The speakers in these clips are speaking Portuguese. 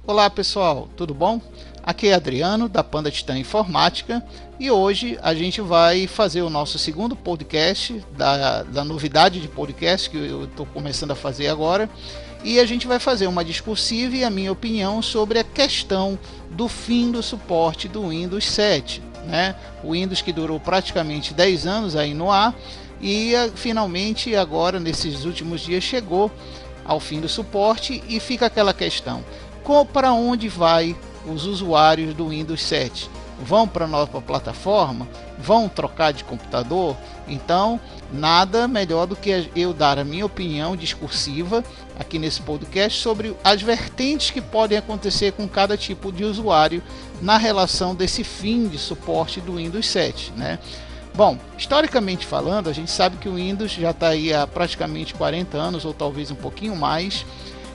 Olá pessoal, tudo bom? Aqui é Adriano da Panda Titan Informática e hoje a gente vai fazer o nosso segundo podcast da novidade de podcast que eu estou começando a fazer agora, e a gente vai fazer uma discursiva e a minha opinião sobre a questão do fim do suporte do Windows 7, né? O Windows que durou praticamente 10 anos aí no ar e finalmente agora nesses últimos dias chegou ao fim do suporte, e fica aquela questão: para onde vai os usuários do Windows 7? Vão para a nova plataforma? Vão trocar de computador? Então, nada melhor do que eu dar a minha opinião discursiva aqui nesse podcast sobre as vertentes que podem acontecer com cada tipo de usuário na relação desse fim de suporte do Windows 7, né? Bom, historicamente falando, a gente sabe que o Windows já está aí há praticamente 40 anos, ou talvez um pouquinho mais,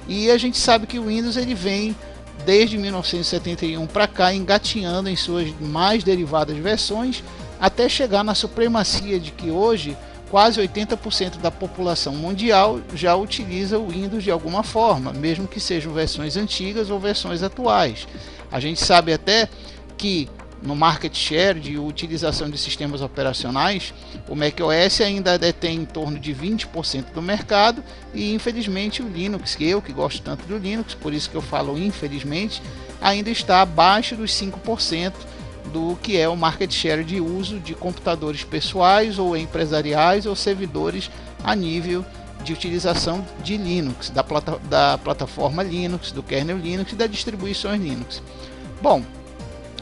e a gente sabe que o Windows ele vem desde 1971 para cá engatinhando em suas mais derivadas versões, até chegar na supremacia de que hoje quase 80% da população mundial já utiliza o Windows de alguma forma, mesmo que sejam versões antigas ou versões atuais. A gente sabe até que no market share de utilização de sistemas operacionais, o macOS ainda detém em torno de 20% do mercado, e infelizmente o Linux, eu que gosto tanto do Linux, por isso que eu falo infelizmente, ainda está abaixo dos 5% do que é o market share de uso de computadores pessoais ou empresariais ou servidores a nível de utilização de Linux, da plataforma Linux, do kernel Linux e das distribuições Linux. Bom,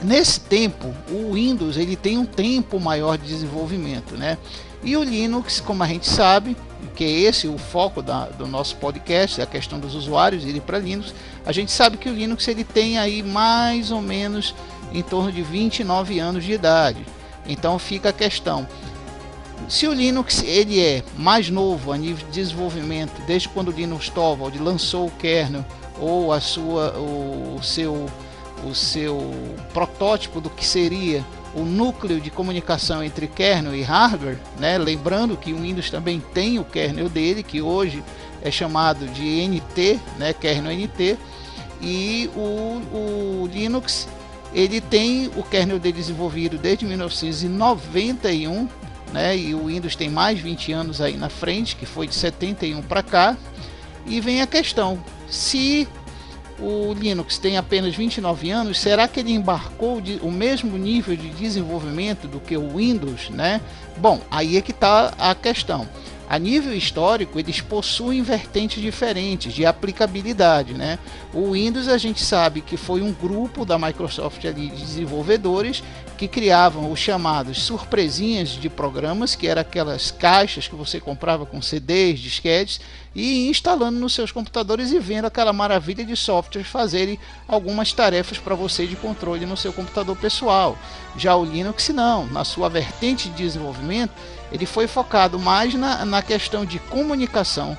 nesse tempo, o Windows ele tem um tempo maior de desenvolvimento, né? E o Linux, como a gente sabe, que é esse o foco do nosso podcast, a questão dos usuários irem para Linux, a gente sabe que o Linux ele tem aí mais ou menos em torno de 29 anos de idade. Então fica a questão: se o Linux ele é mais novo a nível de desenvolvimento, desde quando o Linus Torvalds lançou o kernel ou o seu protótipo do que seria o núcleo de comunicação entre kernel e hardware, né? Lembrando que o Windows também tem o kernel dele, que hoje é chamado de NT, né? Kernel NT, e o Linux ele tem o kernel dele desenvolvido desde 1991, né? E o Windows tem mais 20 anos aí na frente, que foi de 71 para cá. E vem a questão: se o Linux tem apenas 29 anos, será que ele embarcou o mesmo nível de desenvolvimento do que o Windows, né? Bom, aí é que está a questão. A nível histórico, eles possuem vertentes diferentes de aplicabilidade, né? O Windows, a gente sabe que foi um grupo da Microsoft ali de desenvolvedores que criavam os chamados surpresinhas de programas, que eram aquelas caixas que você comprava com CDs, disquetes, e instalando nos seus computadores e vendo aquela maravilha de softwares fazerem algumas tarefas para você de controle no seu computador pessoal. Já o Linux não, na sua vertente de desenvolvimento, ele foi focado mais na questão de comunicação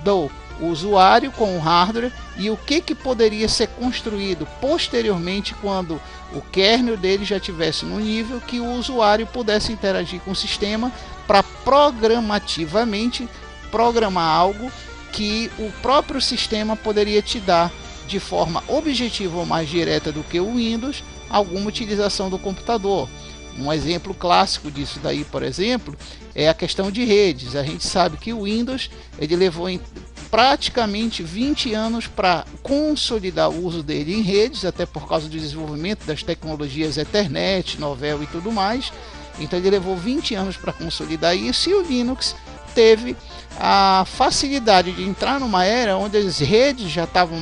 do usuário com o hardware e o que poderia ser construído posteriormente quando o kernel dele já estivesse no nível que o usuário pudesse interagir com o sistema para programativamente programar algo que o próprio sistema poderia te dar de forma objetiva ou mais direta do que o Windows alguma utilização do computador. Um exemplo clássico disso daí, por exemplo, é a questão de redes. A gente sabe que o Windows ele levou praticamente 20 anos para consolidar o uso dele em redes, até por causa do desenvolvimento das tecnologias Ethernet, Novell e tudo mais. Então ele levou 20 anos para consolidar isso, e o Linux teve a facilidade de entrar numa era onde as redes já estavam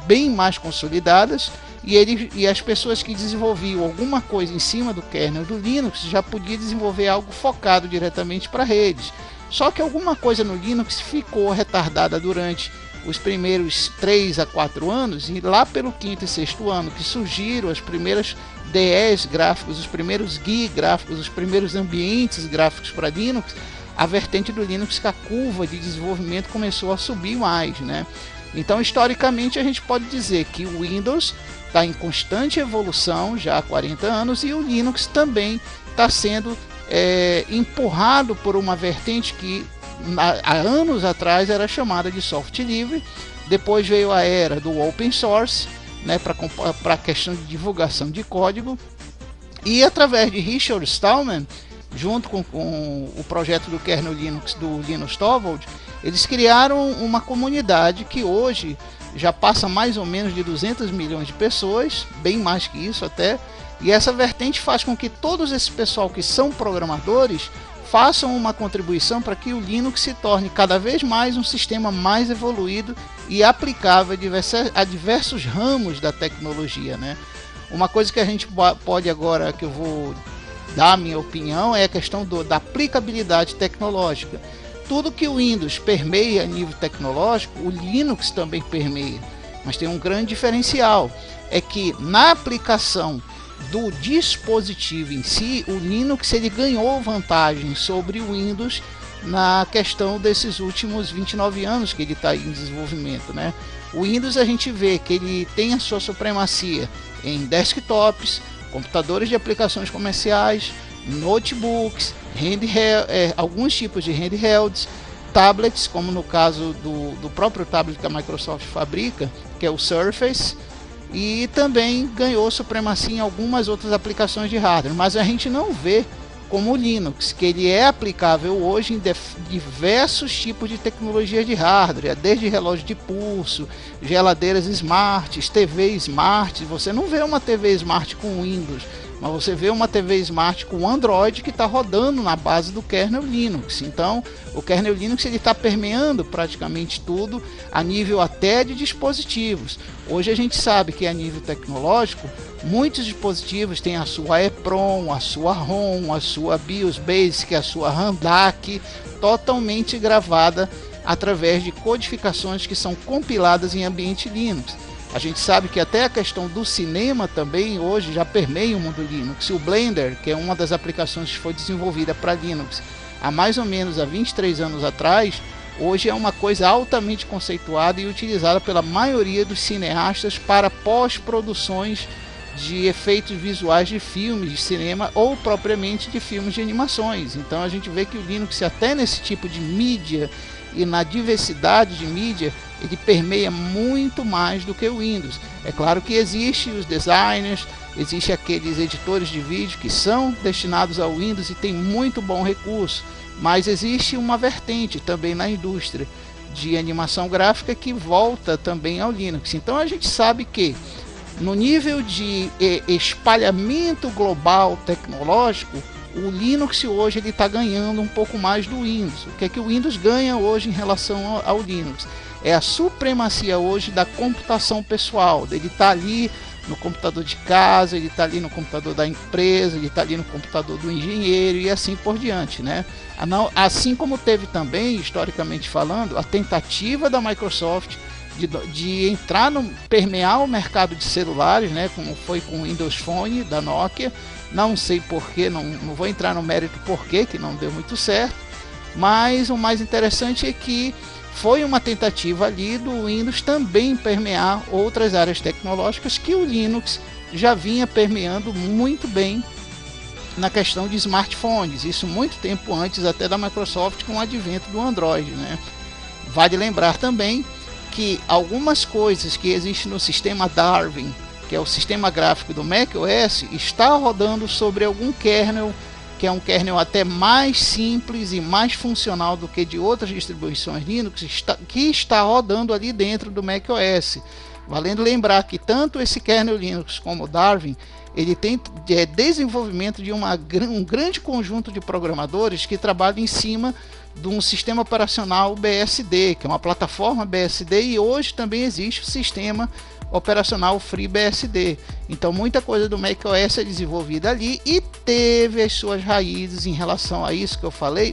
bem mais consolidadas, e as pessoas que desenvolviam alguma coisa em cima do kernel do Linux já podiam desenvolver algo focado diretamente para redes. Só que alguma coisa no Linux ficou retardada durante os primeiros 3 a 4 anos, e lá pelo 5º e 6º ano que surgiram as primeiras DEs gráficos, os primeiros GUI gráficos, os primeiros ambientes gráficos para Linux, a vertente do Linux, que a curva de desenvolvimento começou a subir mais, né? Então, historicamente, a gente pode dizer que o Windows está em constante evolução já há 40 anos, e o Linux também está sendo empurrado por uma vertente que há anos atrás era chamada de software livre. Depois veio a era do open source, né, para a questão de divulgação de código. E através de Richard Stallman, junto com o projeto do kernel Linux do Linus Torvalds, eles criaram uma comunidade que hoje já passa mais ou menos de 200 milhões de pessoas, bem mais que isso até, e essa vertente faz com que todos esse pessoal que são programadores façam uma contribuição para que o Linux se torne cada vez mais um sistema mais evoluído e aplicável a diversos ramos da tecnologia, né? Uma coisa que a gente pode agora, que eu vou dar a minha opinião, é a questão da aplicabilidade tecnológica. Tudo que o Windows permeia a nível tecnológico, o Linux também permeia. Mas tem um grande diferencial, é que na aplicação do dispositivo em si, o Linux ele ganhou vantagem sobre o Windows na questão desses últimos 29 anos que ele está em desenvolvimento, né? O Windows a gente vê que ele tem a sua supremacia em desktops, computadores de aplicações comerciais, notebooks, alguns tipos de handhelds, tablets, como no caso do próprio tablet que a Microsoft fabrica, que é o Surface, e também ganhou supremacia em algumas outras aplicações de hardware, mas a gente não vê como o Linux, que ele é aplicável hoje em diversos tipos de tecnologia de hardware, desde relógio de pulso, geladeiras smarts, TV smart. Você não vê uma TV smart com Windows, mas você vê uma TV smart com Android que está rodando na base do kernel Linux. Então, o kernel Linux está permeando praticamente tudo a nível até de dispositivos. Hoje a gente sabe que a nível tecnológico, muitos dispositivos têm a sua EEPROM, a sua ROM, a sua BIOS Basic, a sua RANDAC, totalmente gravada através de codificações que são compiladas em ambiente Linux. A gente sabe que até a questão do cinema também hoje já permeia o mundo Linux. O Blender, que é uma das aplicações que foi desenvolvida para Linux há mais ou menos 23 anos atrás, hoje é uma coisa altamente conceituada e utilizada pela maioria dos cineastas para pós-produções de efeitos visuais de filmes de cinema ou propriamente de filmes de animações. Então a gente vê que o Linux, até nesse tipo de mídia e na diversidade de mídia, ele permeia muito mais do que o Windows. É claro que existem os designers, existem aqueles editores de vídeo que são destinados ao Windows e tem muito bom recurso, mas existe uma vertente também na indústria de animação gráfica que volta também ao Linux. Então a gente sabe que no nível de espalhamento global tecnológico, o Linux hoje ele está ganhando um pouco mais do Windows. O que é que o Windows ganha hoje em relação ao Linux? É a supremacia hoje da computação pessoal. Ele está ali no computador de casa, ele está ali no computador da empresa, ele está ali no computador do engenheiro e assim por diante, né? Assim como teve também, historicamente falando, a tentativa da Microsoft de entrar permear o mercado de celulares, né? Como foi com o Windows Phone da Nokia. Não sei porquê, não vou entrar no mérito porquê, que não deu muito certo, mas o mais interessante é que foi uma tentativa ali do Windows também permear outras áreas tecnológicas que o Linux já vinha permeando muito bem na questão de smartphones, isso muito tempo antes até da Microsoft com o advento do Android, né? Vale lembrar também que algumas coisas que existem no sistema Darwin, que é o sistema gráfico do macOS, está rodando sobre algum kernel, que é um kernel até mais simples e mais funcional do que de outras distribuições Linux, que está rodando ali dentro do macOS. Valendo lembrar que tanto esse kernel Linux como o Darwin, ele tem desenvolvimento de um grande conjunto de programadores que trabalham em cima de um sistema operacional BSD, que é uma plataforma BSD, e hoje também existe o sistema operacional FreeBSD. Então muita coisa do macOS é desenvolvida ali e teve as suas raízes em relação a isso que eu falei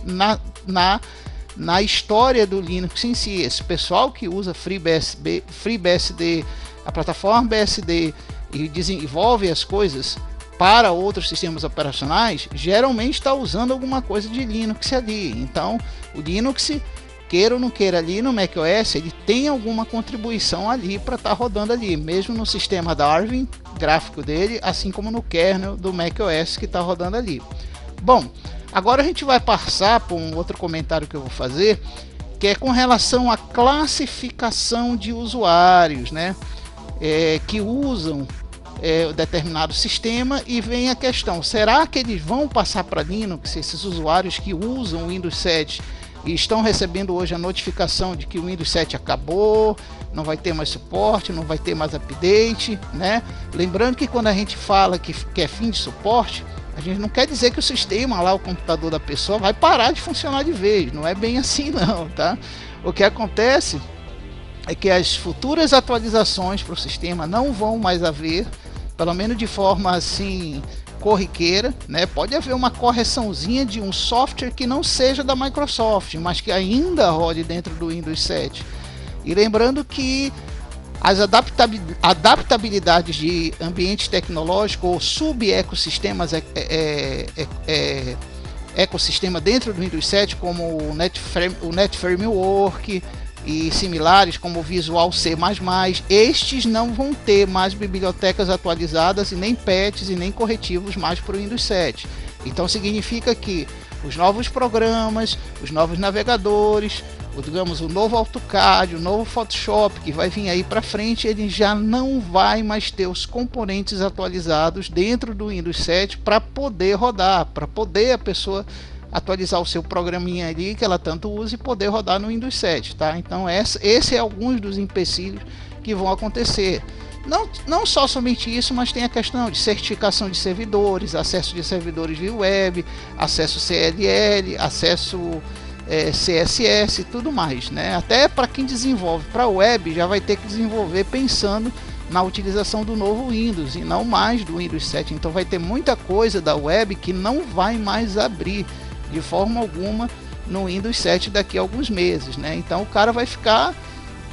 na história do Linux em si. Esse pessoal que usa FreeBSD, a plataforma BSD, e desenvolve as coisas para outros sistemas operacionais, geralmente está usando alguma coisa de Linux ali. Então o Linux, queira ou não queira, ali no macOS, ele tem alguma contribuição ali para estar rodando ali, mesmo no sistema Darwin gráfico dele, assim como no kernel do macOS que está rodando ali. Bom, agora a gente vai passar por um outro comentário que eu vou fazer, que é com relação à classificação de usuários, né? que usam determinado sistema, e vem a questão: será que eles vão passar para Linux? Esses usuários que usam o Windows 7 e estão recebendo hoje a notificação de que o Windows 7 acabou, não vai ter mais suporte, não vai ter mais update, né? Lembrando que quando a gente fala que é fim de suporte, a gente não quer dizer que o sistema lá, o computador da pessoa, vai parar de funcionar de vez. Não é bem assim não, tá? O que acontece é que as futuras atualizações para o sistema não vão mais haver, pelo menos de forma assim corriqueira, né? Pode haver uma correçãozinha de um software que não seja da Microsoft, mas que ainda rode dentro do Windows 7. E lembrando que as adaptabilidades de ambiente tecnológico ou sub-ecossistemas ecossistema dentro do Windows 7, como o Net Framework e similares, como o Visual C++, estes não vão ter mais bibliotecas atualizadas e nem patches e nem corretivos mais para o Windows 7. Então significa que os novos programas, os novos navegadores, digamos, o novo AutoCAD, o novo Photoshop que vai vir aí para frente, ele já não vai mais ter os componentes atualizados dentro do Windows 7 para poder rodar, para poder a pessoa atualizar o seu programinha ali que ela tanto usa e poder rodar no Windows 7, tá? Então esse é alguns dos empecilhos que vão acontecer. Não só somente isso, mas tem a questão de certificação de servidores, acesso de servidores via web, acesso CLL, acesso CSS e tudo mais, né? Até para quem desenvolve para web já vai ter que desenvolver pensando na utilização do novo Windows e não mais do Windows 7. Então vai ter muita coisa da web que não vai mais abrir de forma alguma no Windows 7 daqui a alguns meses, né? Então o cara vai ficar,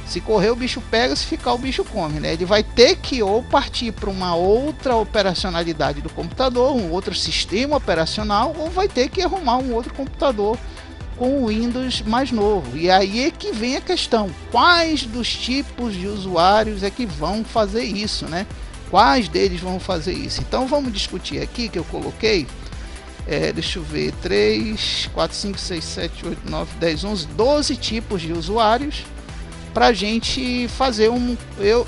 se correr o bicho pega, se ficar o bicho come, né? Ele vai ter que ou partir para uma outra operacionalidade do computador, um outro sistema operacional, ou vai ter que arrumar um outro computador com o Windows mais novo. E aí é que vem a questão: quais dos tipos de usuários é que vão fazer isso, né? Quais deles vão fazer isso? Então vamos discutir aqui, que eu coloquei deixa eu ver, 3, 4, 5, 6, 7, 8, 9, 10, 11, 12 tipos de usuários, para a gente fazer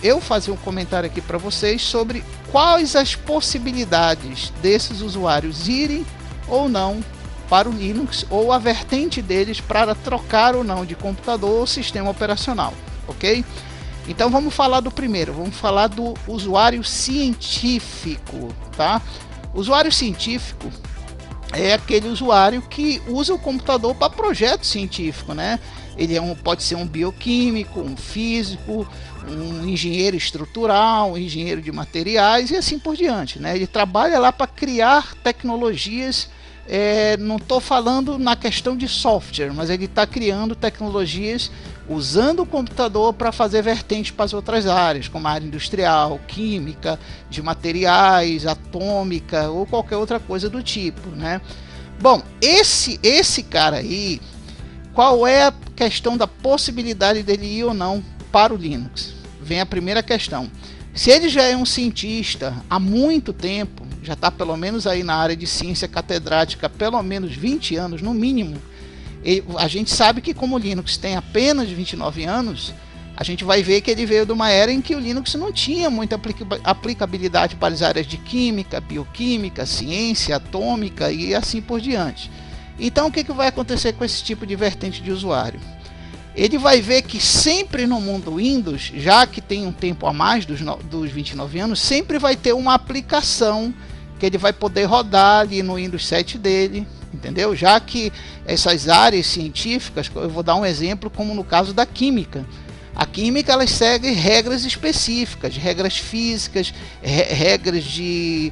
eu fazer um comentário aqui para vocês sobre quais as possibilidades desses usuários irem ou não para o Linux, ou a vertente deles para trocar ou não de computador ou sistema operacional, ok? Então vamos falar do primeiro, vamos falar do usuário científico, tá? O usuário científico é aquele usuário que usa o computador para projeto científico, né? Ele pode ser um bioquímico, um físico, um engenheiro estrutural, um engenheiro de materiais e assim por diante, né? Ele trabalha lá para criar tecnologias. Não estou falando na questão de software, mas ele está criando tecnologias usando o computador para fazer vertentes para as outras áreas, como a área industrial, química, de materiais, atômica ou qualquer outra coisa do tipo, né? Bom, esse cara aí, qual é a questão da possibilidade dele ir ou não para o Linux? Vem a primeira questão. Se ele já é um cientista há muito tempo, já está pelo menos aí na área de ciência catedrática pelo menos 20 anos no mínimo, a gente sabe que como o Linux tem apenas 29 anos, a gente vai ver que ele veio de uma era em que o Linux não tinha muita aplicabilidade para as áreas de química, bioquímica, ciência atômica e assim por diante. Então o que vai acontecer com esse tipo de vertente de usuário? Ele vai ver que sempre no mundo Windows, já que tem um tempo a mais dos 29 anos, sempre vai ter uma aplicação que ele vai poder rodar ali no Windows 7 dele, entendeu? Já que essas áreas científicas, eu vou dar um exemplo como no caso da química. A química ela segue regras específicas, regras físicas, regras de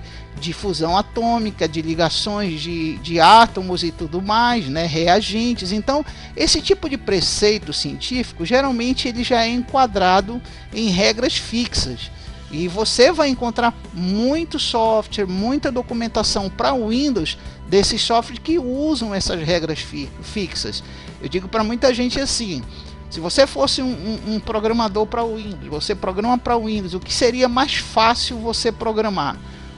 fusão atômica, de ligações de átomos e tudo mais, né? Reagentes. Então, esse tipo de preceito científico, geralmente ele já é enquadrado em regras fixas. E você vai encontrar muito software, muita documentação para Windows desses softwares que usam essas regras fixas. Eu digo para muita gente assim: se você fosse um programador para Windows, você programa para Windows, o que seria mais fácil você programar?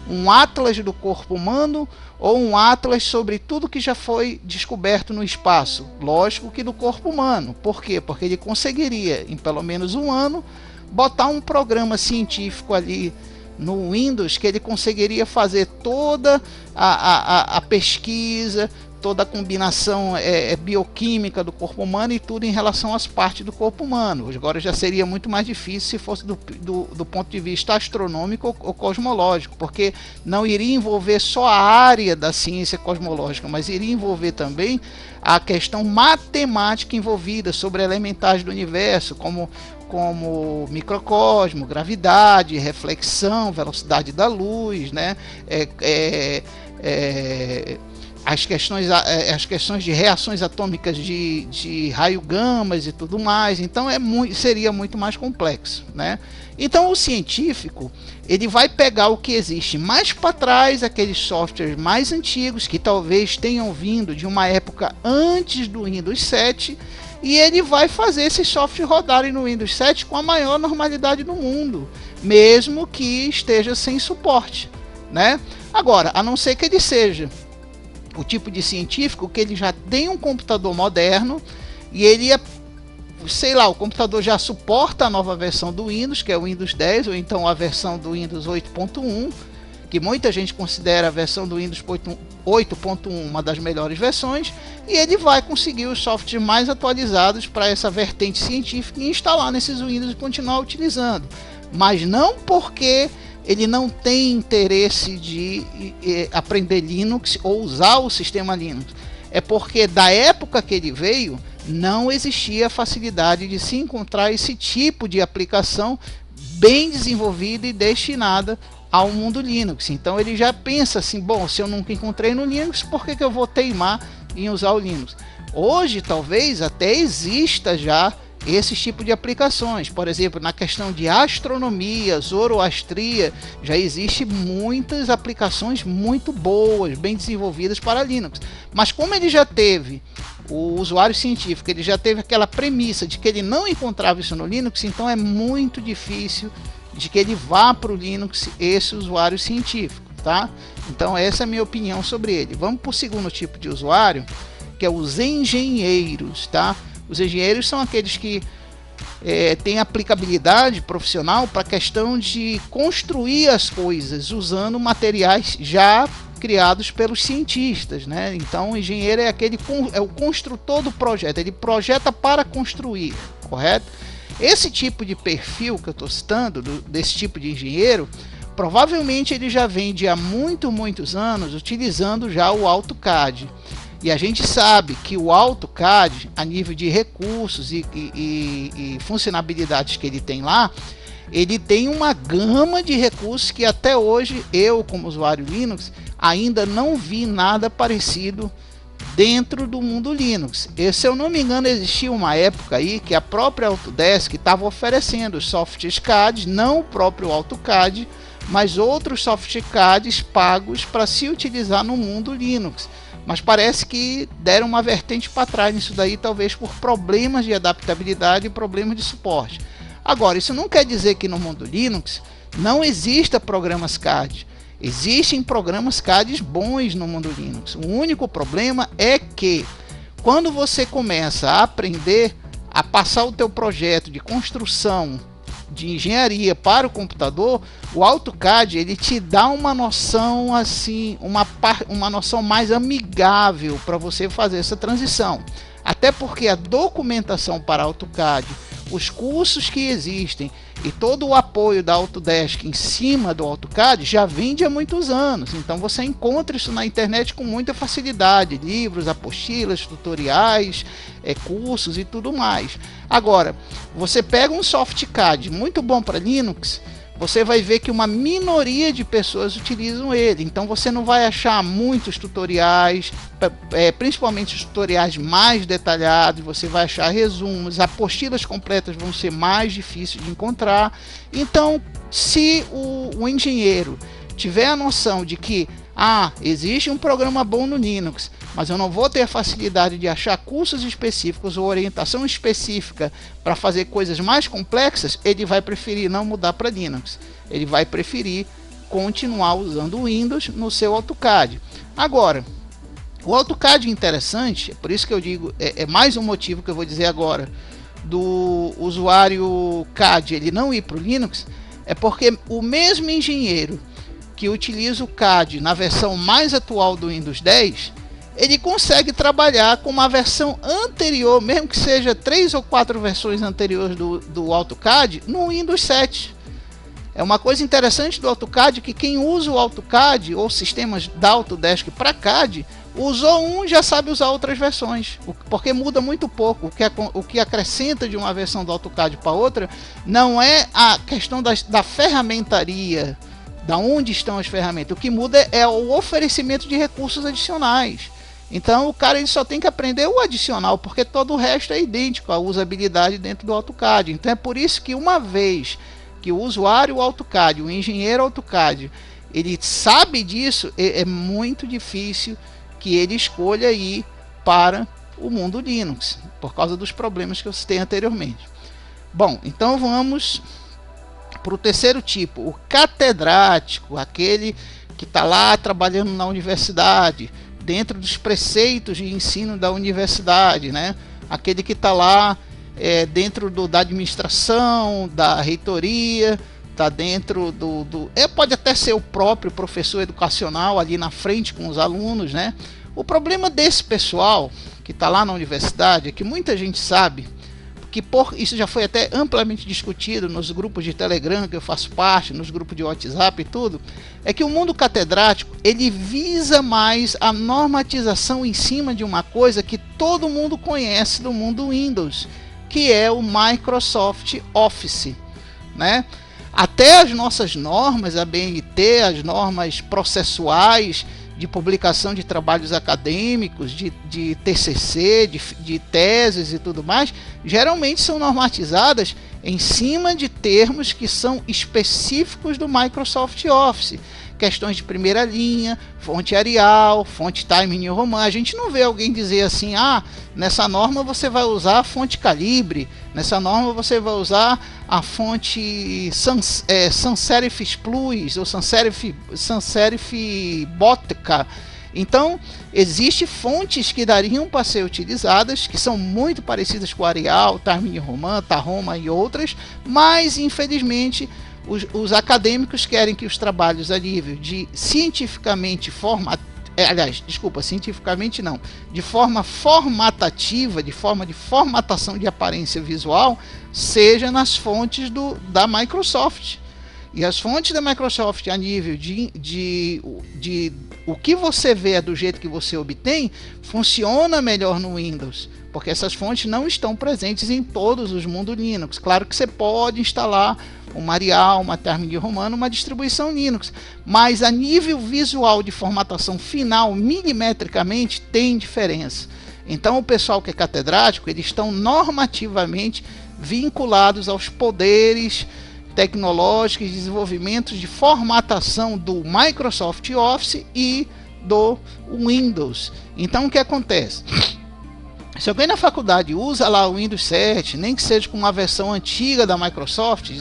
Um atlas do corpo humano ou um atlas sobre tudo que já foi descoberto no espaço? Lógico que do corpo humano. Por quê? Porque ele conseguiria, em pelo menos um ano, botar um programa científico ali no Windows, que ele conseguiria fazer toda a pesquisa, toda a combinação bioquímica do corpo humano e tudo em relação às partes do corpo humano. Agora já seria muito mais difícil se fosse do ponto de vista astronômico ou cosmológico, porque não iria envolver só a área da ciência cosmológica, mas iria envolver também a questão matemática envolvida sobre elementais do universo, como microcosmo, gravidade, reflexão, velocidade da luz, né? As questões de reações atômicas de raio gamas e tudo mais. Então seria muito mais complexo, né? Então o científico, ele vai pegar o que existe mais para trás, aqueles softwares mais antigos que talvez tenham vindo de uma época antes do Windows 7, e ele vai fazer esses softwares rodarem no Windows 7 com a maior normalidade do mundo, mesmo que esteja sem suporte, né? Agora, a não ser que ele seja o tipo de científico que ele já tem um computador moderno e ele o computador já suporta a nova versão do Windows, que é o Windows 10, ou então a versão do Windows 8.1, que muita gente considera a versão do Windows 8.1 uma das melhores versões, e ele vai conseguir os softwares mais atualizados para essa vertente científica e instalar nesses Windows e continuar utilizando. Mas não porque ele não tem interesse de aprender Linux ou usar o sistema Linux. É porque da época que ele veio, não existia facilidade de se encontrar esse tipo de aplicação bem desenvolvida e destinada ao mundo Linux. Então ele já pensa assim, bom, se eu nunca encontrei no Linux, por que eu vou teimar em usar o Linux? Hoje talvez até exista já esse tipo de aplicações. Por exemplo, na questão de astronomia, zoroastria, já existe muitas aplicações muito boas, bem desenvolvidas para Linux. Mas como ele já teve, o usuário científico, ele já teve aquela premissa de que ele não encontrava isso no Linux, então é muito difícil de que ele vá para o Linux, esse usuário científico, tá? Então essa é a minha opinião sobre ele. Vamos para o segundo tipo de usuário, que é os engenheiros, tá? Os engenheiros são aqueles que têm aplicabilidade profissional para a questão de construir as coisas usando materiais já criados pelos cientistas, né? Então o engenheiro é o construtor do projeto, ele projeta para construir, correto? Esse tipo de perfil que eu estou citando, desse tipo de engenheiro, provavelmente ele já vem de há muitos anos utilizando já o AutoCAD. E a gente sabe que o AutoCAD, a nível de recursos e funcionalidades que ele tem lá, ele tem uma gama de recursos que até hoje eu, como usuário Linux, ainda não vi nada parecido dentro do mundo Linux. E, se eu não me engano, existia uma época aí que a própria Autodesk estava oferecendo softwares CAD, não o próprio AutoCAD, mas outros softwares CAD pagos para se utilizar no mundo Linux. Mas parece que deram uma vertente para trás nisso daí, talvez por problemas de adaptabilidade e problemas de suporte. Agora, isso não quer dizer que no mundo Linux não exista programas CAD. Existem programas CAD bons no mundo Linux. O único problema é que quando você começa a aprender a passar o teu projeto de construção de engenharia para o computador, o AutoCAD ele te dá uma noção assim, uma noção mais amigável para você fazer essa transição. Até porque a documentação para AutoCAD, os cursos que existem e todo o apoio da Autodesk em cima do AutoCAD já vem de há muitos anos. Então você encontra isso na internet com muita facilidade, livros, apostilas, tutoriais, cursos e tudo mais. Agora, você pega um softcad muito bom para Linux, você vai ver que uma minoria de pessoas utilizam ele. Então você não vai achar muitos tutoriais, principalmente os tutoriais mais detalhados, você vai achar resumos, apostilas completas vão ser mais difíceis de encontrar. Então, se o engenheiro tiver a noção de que existe um programa bom no Linux, mas eu não vou ter a facilidade de achar cursos específicos ou orientação específica para fazer coisas mais complexas, ele vai preferir não mudar para Linux. Ele vai preferir continuar usando o Windows no seu AutoCAD. Agora, o AutoCAD é interessante, é por isso que eu digo, é mais um motivo que eu vou dizer agora. do usuário CAD ele não ir para o Linux é porque o mesmo engenheiro que utiliza o CAD na versão mais atual do Windows 10, ele consegue trabalhar com uma versão anterior, mesmo que seja 3 ou 4 versões anteriores do AutoCAD, no Windows 7. É uma coisa interessante do AutoCAD que quem usa o AutoCAD ou sistemas da Autodesk para CAD, usou um já sabe usar outras versões, porque muda muito pouco. O que acrescenta de uma versão do AutoCAD para outra não é a questão da ferramentaria, da onde estão as ferramentas. O que muda é o oferecimento de recursos adicionais. Então o cara ele só tem que aprender o adicional, porque todo o resto é idêntico à usabilidade dentro do AutoCAD. Então é por isso que uma vez que o usuário AutoCAD, o engenheiro AutoCAD, ele sabe disso, é muito difícil que ele escolha ir para o mundo Linux, por causa dos problemas que eu citei anteriormente. Bom, então vamos para o terceiro tipo, o catedrático, aquele que está lá trabalhando na universidade, dentro dos preceitos de ensino da universidade, né? Aquele que está lá dentro da administração, da reitoria, está dentro pode até ser o próprio professor educacional ali na frente com os alunos, né? O problema desse pessoal que está lá na universidade é que muita gente sabe que isso já foi até amplamente discutido nos grupos de Telegram que eu faço parte, nos grupos de WhatsApp e tudo, é que o mundo catedrático ele visa mais a normatização em cima de uma coisa que todo mundo conhece do mundo Windows, que é o Microsoft Office, né? Até as nossas normas, a BNT, as normas processuais de publicação de trabalhos acadêmicos, de TCC, de teses e tudo mais, geralmente são normatizadas em cima de termos que são específicos do Microsoft Office. Questões de primeira linha, fonte Arial, fonte Time New Roman. A gente não vê alguém dizer assim, nessa norma você vai usar a fonte Calibre, nessa norma você vai usar a fonte Sans Serif Plus ou Sans Serif Botica. Então, existem fontes que dariam para ser utilizadas, que são muito parecidas com Arial, Time New Roman, Tahoma e outras, mas infelizmente os acadêmicos querem que os trabalhos a nível de cientificamente de forma formatativa, de forma de formatação de aparência visual, seja nas fontes da Microsoft. E as fontes da Microsoft a nível de o que você vê é do jeito que você obtém, funciona melhor no Windows, porque essas fontes não estão presentes em todos os mundos Linux. Claro que você pode instalar uma Arial, uma Time New Roman, uma distribuição Linux, mas a nível visual de formatação final, milimetricamente, tem diferença. Então o pessoal que é catedrático, eles estão normativamente vinculados aos poderes tecnológicos, desenvolvimentos de formatação do Microsoft Office e do Windows. Então o que acontece? Se alguém na faculdade usa lá o Windows 7, nem que seja com uma versão antiga da Microsoft,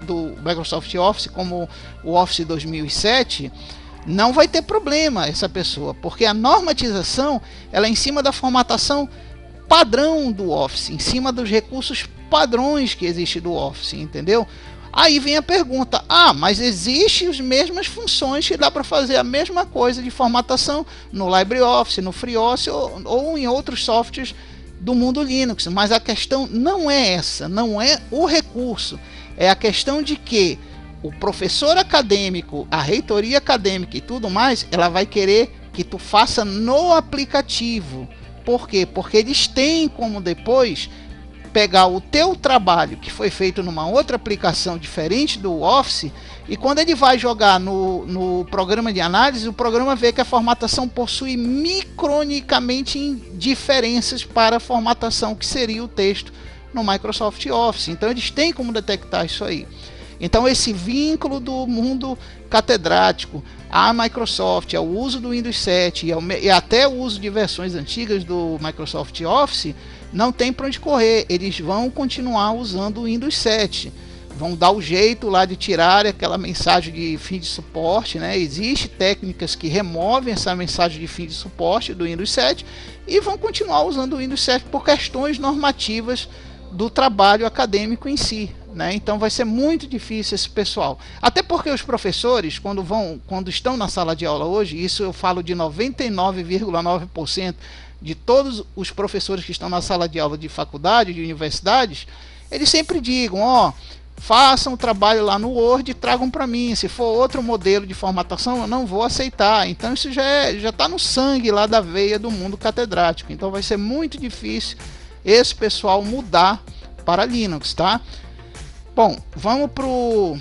do Microsoft Office, como o Office 2007, não vai ter problema essa pessoa, porque a normatização ela é em cima da formatação padrão do Office, em cima dos recursos padrões que existe do Office, entendeu? Aí vem a pergunta, mas existem as mesmas funções que dá para fazer a mesma coisa de formatação no LibreOffice, no FreeOffice ou em outros softwares do mundo Linux, mas a questão não é essa, não é o recurso, é a questão de que o professor acadêmico, a reitoria acadêmica e tudo mais, ela vai querer que tu faça no aplicativo. Por quê? Porque eles têm como depois pegar o teu trabalho que foi feito numa outra aplicação diferente do Office, e quando ele vai jogar no programa de análise, o programa vê que a formatação possui micronicamente diferenças para a formatação que seria o texto no Microsoft Office. Então eles têm como detectar isso aí. Então esse vínculo do mundo catedrático à Microsoft, ao uso do Windows 7 e até o uso de versões antigas do Microsoft Office, não tem para onde correr. Eles vão continuar usando o Windows 7, vão dar o jeito lá de tirar aquela mensagem de fim de suporte, né? Existem técnicas que removem essa mensagem de fim de suporte do Windows 7 e vão continuar usando o Windows 7 por questões normativas do trabalho acadêmico em si, né? Então vai ser muito difícil esse pessoal. Até porque os professores, quando estão na sala de aula hoje, isso eu falo de 99,9% de todos os professores que estão na sala de aula de faculdade, de universidades, eles sempre digam, façam o trabalho lá no Word e tragam para mim. Se for outro modelo de formatação, eu não vou aceitar. Então isso já está no sangue lá da veia do mundo catedrático. Então vai ser muito difícil esse pessoal mudar para Linux, tá? Bom, vamos para o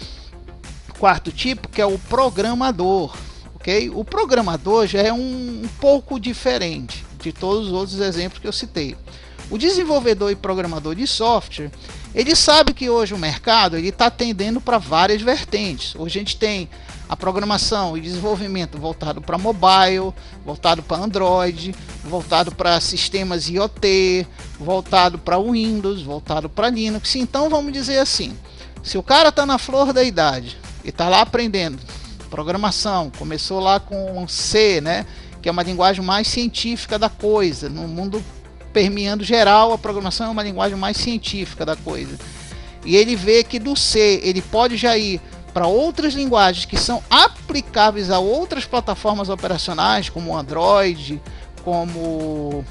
quarto tipo, que é o programador, ok? O programador já é um pouco diferente de todos os outros exemplos que eu citei. O desenvolvedor e programador de software, ele sabe que hoje o mercado está tendendo para várias vertentes. Hoje a gente tem a programação e desenvolvimento voltado para mobile, voltado para Android, voltado para sistemas IoT, voltado para Windows, voltado para Linux. Então vamos dizer assim, se o cara está na flor da idade e está lá aprendendo programação, começou lá com C, né, que é uma linguagem mais científica da coisa, no mundo permeando geral, a programação é uma linguagem mais científica da coisa. E ele vê que do C ele pode já ir para outras linguagens que são aplicáveis a outras plataformas operacionais, como Android, como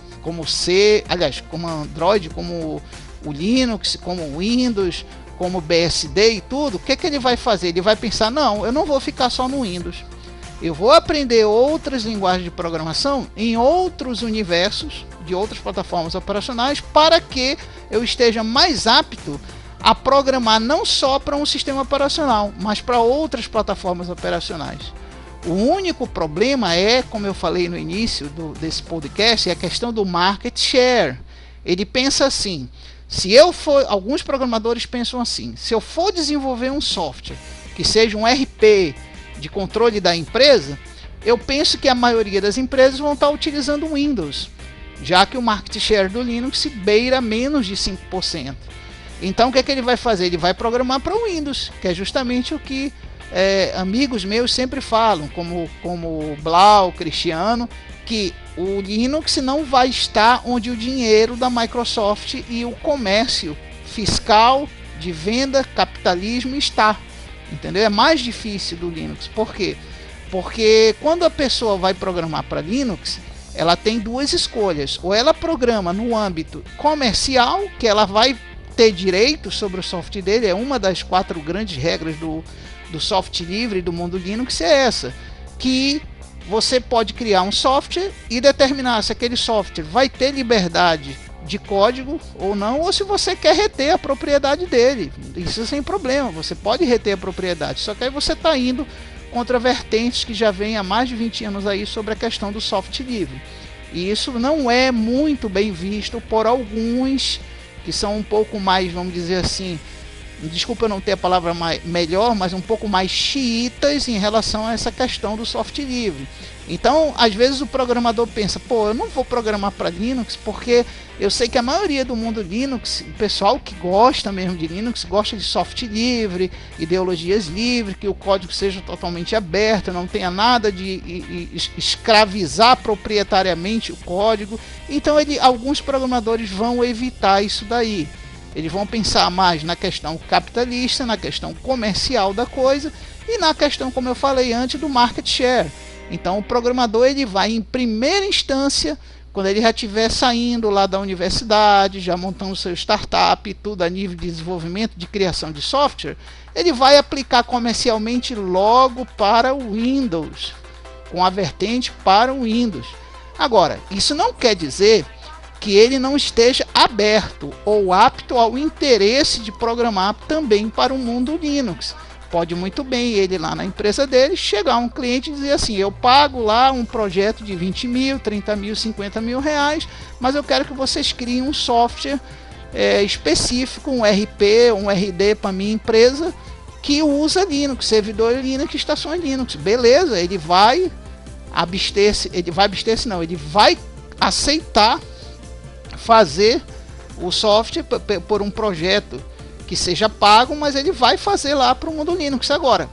C, aliás, como Android, como o Linux, como o Windows, como o BSD e tudo. O que ele vai fazer? Ele vai pensar, não, eu não vou ficar só no Windows. Eu vou aprender outras linguagens de programação em outros universos, de outras plataformas operacionais, para que eu esteja mais apto a programar não só para um sistema operacional, mas para outras plataformas operacionais. O único problema é, como eu falei no início desse podcast, é a questão do market share. Ele pensa assim, alguns programadores pensam assim, se eu for desenvolver um software que seja um RP de controle da empresa, eu penso que a maioria das empresas vão estar utilizando o Windows, já que o market share do Linux se beira menos de 5%. Então o que ele vai fazer? Ele vai programar para o Windows, que é justamente o que amigos meus sempre falam, como o Blau, Cristiano, que o Linux não vai estar onde o dinheiro da Microsoft e o comércio fiscal de venda, capitalismo está. Entendeu? É mais difícil do Linux. Por quê? Porque quando a pessoa vai programar para Linux, ela tem duas escolhas. Ou ela programa no âmbito comercial, que ela vai ter direito sobre o software dele, é uma das 4 grandes regras do software livre do mundo Linux, é essa, que você pode criar um software e determinar se aquele software vai ter liberdade de código ou não, ou se você quer reter a propriedade dele. Isso sem problema, você pode reter a propriedade, só que aí você está indo contra vertentes que já vem há mais de 20 anos aí sobre a questão do software livre. E isso não é muito bem visto por alguns que são um pouco mais, vamos dizer assim, desculpa eu não ter a palavra melhor, mas um pouco mais xiitas em relação a essa questão do software livre. Então, às vezes o programador pensa, eu não vou programar para Linux porque eu sei que a maioria do mundo Linux, o pessoal que gosta mesmo de Linux, gosta de software livre, ideologias livres, que o código seja totalmente aberto, não tenha nada de escravizar proprietariamente o código. Então, alguns programadores vão evitar isso daí. Eles vão pensar mais na questão capitalista, na questão comercial da coisa e na questão, como eu falei antes, do market share. Então o programador ele vai em primeira instância, quando ele já estiver saindo lá da universidade, já montando seu startup e tudo a nível de desenvolvimento, de criação de software, ele vai aplicar comercialmente logo para o Windows, com a vertente para o Windows. Agora, isso não quer dizer que ele não esteja aberto ou apto ao interesse de programar também para o mundo Linux. Pode muito bem ele lá na empresa dele chegar um cliente e dizer assim, eu pago lá um projeto de 20 mil, 30 mil, 50 mil reais, mas eu quero que vocês criem um software específico, um RP, um RD para minha empresa que usa Linux, servidor Linux, estações Linux. Beleza, ele vai aceitar fazer o software por um projeto que seja pago, mas ele vai fazer lá para o mundo Linux. Agora,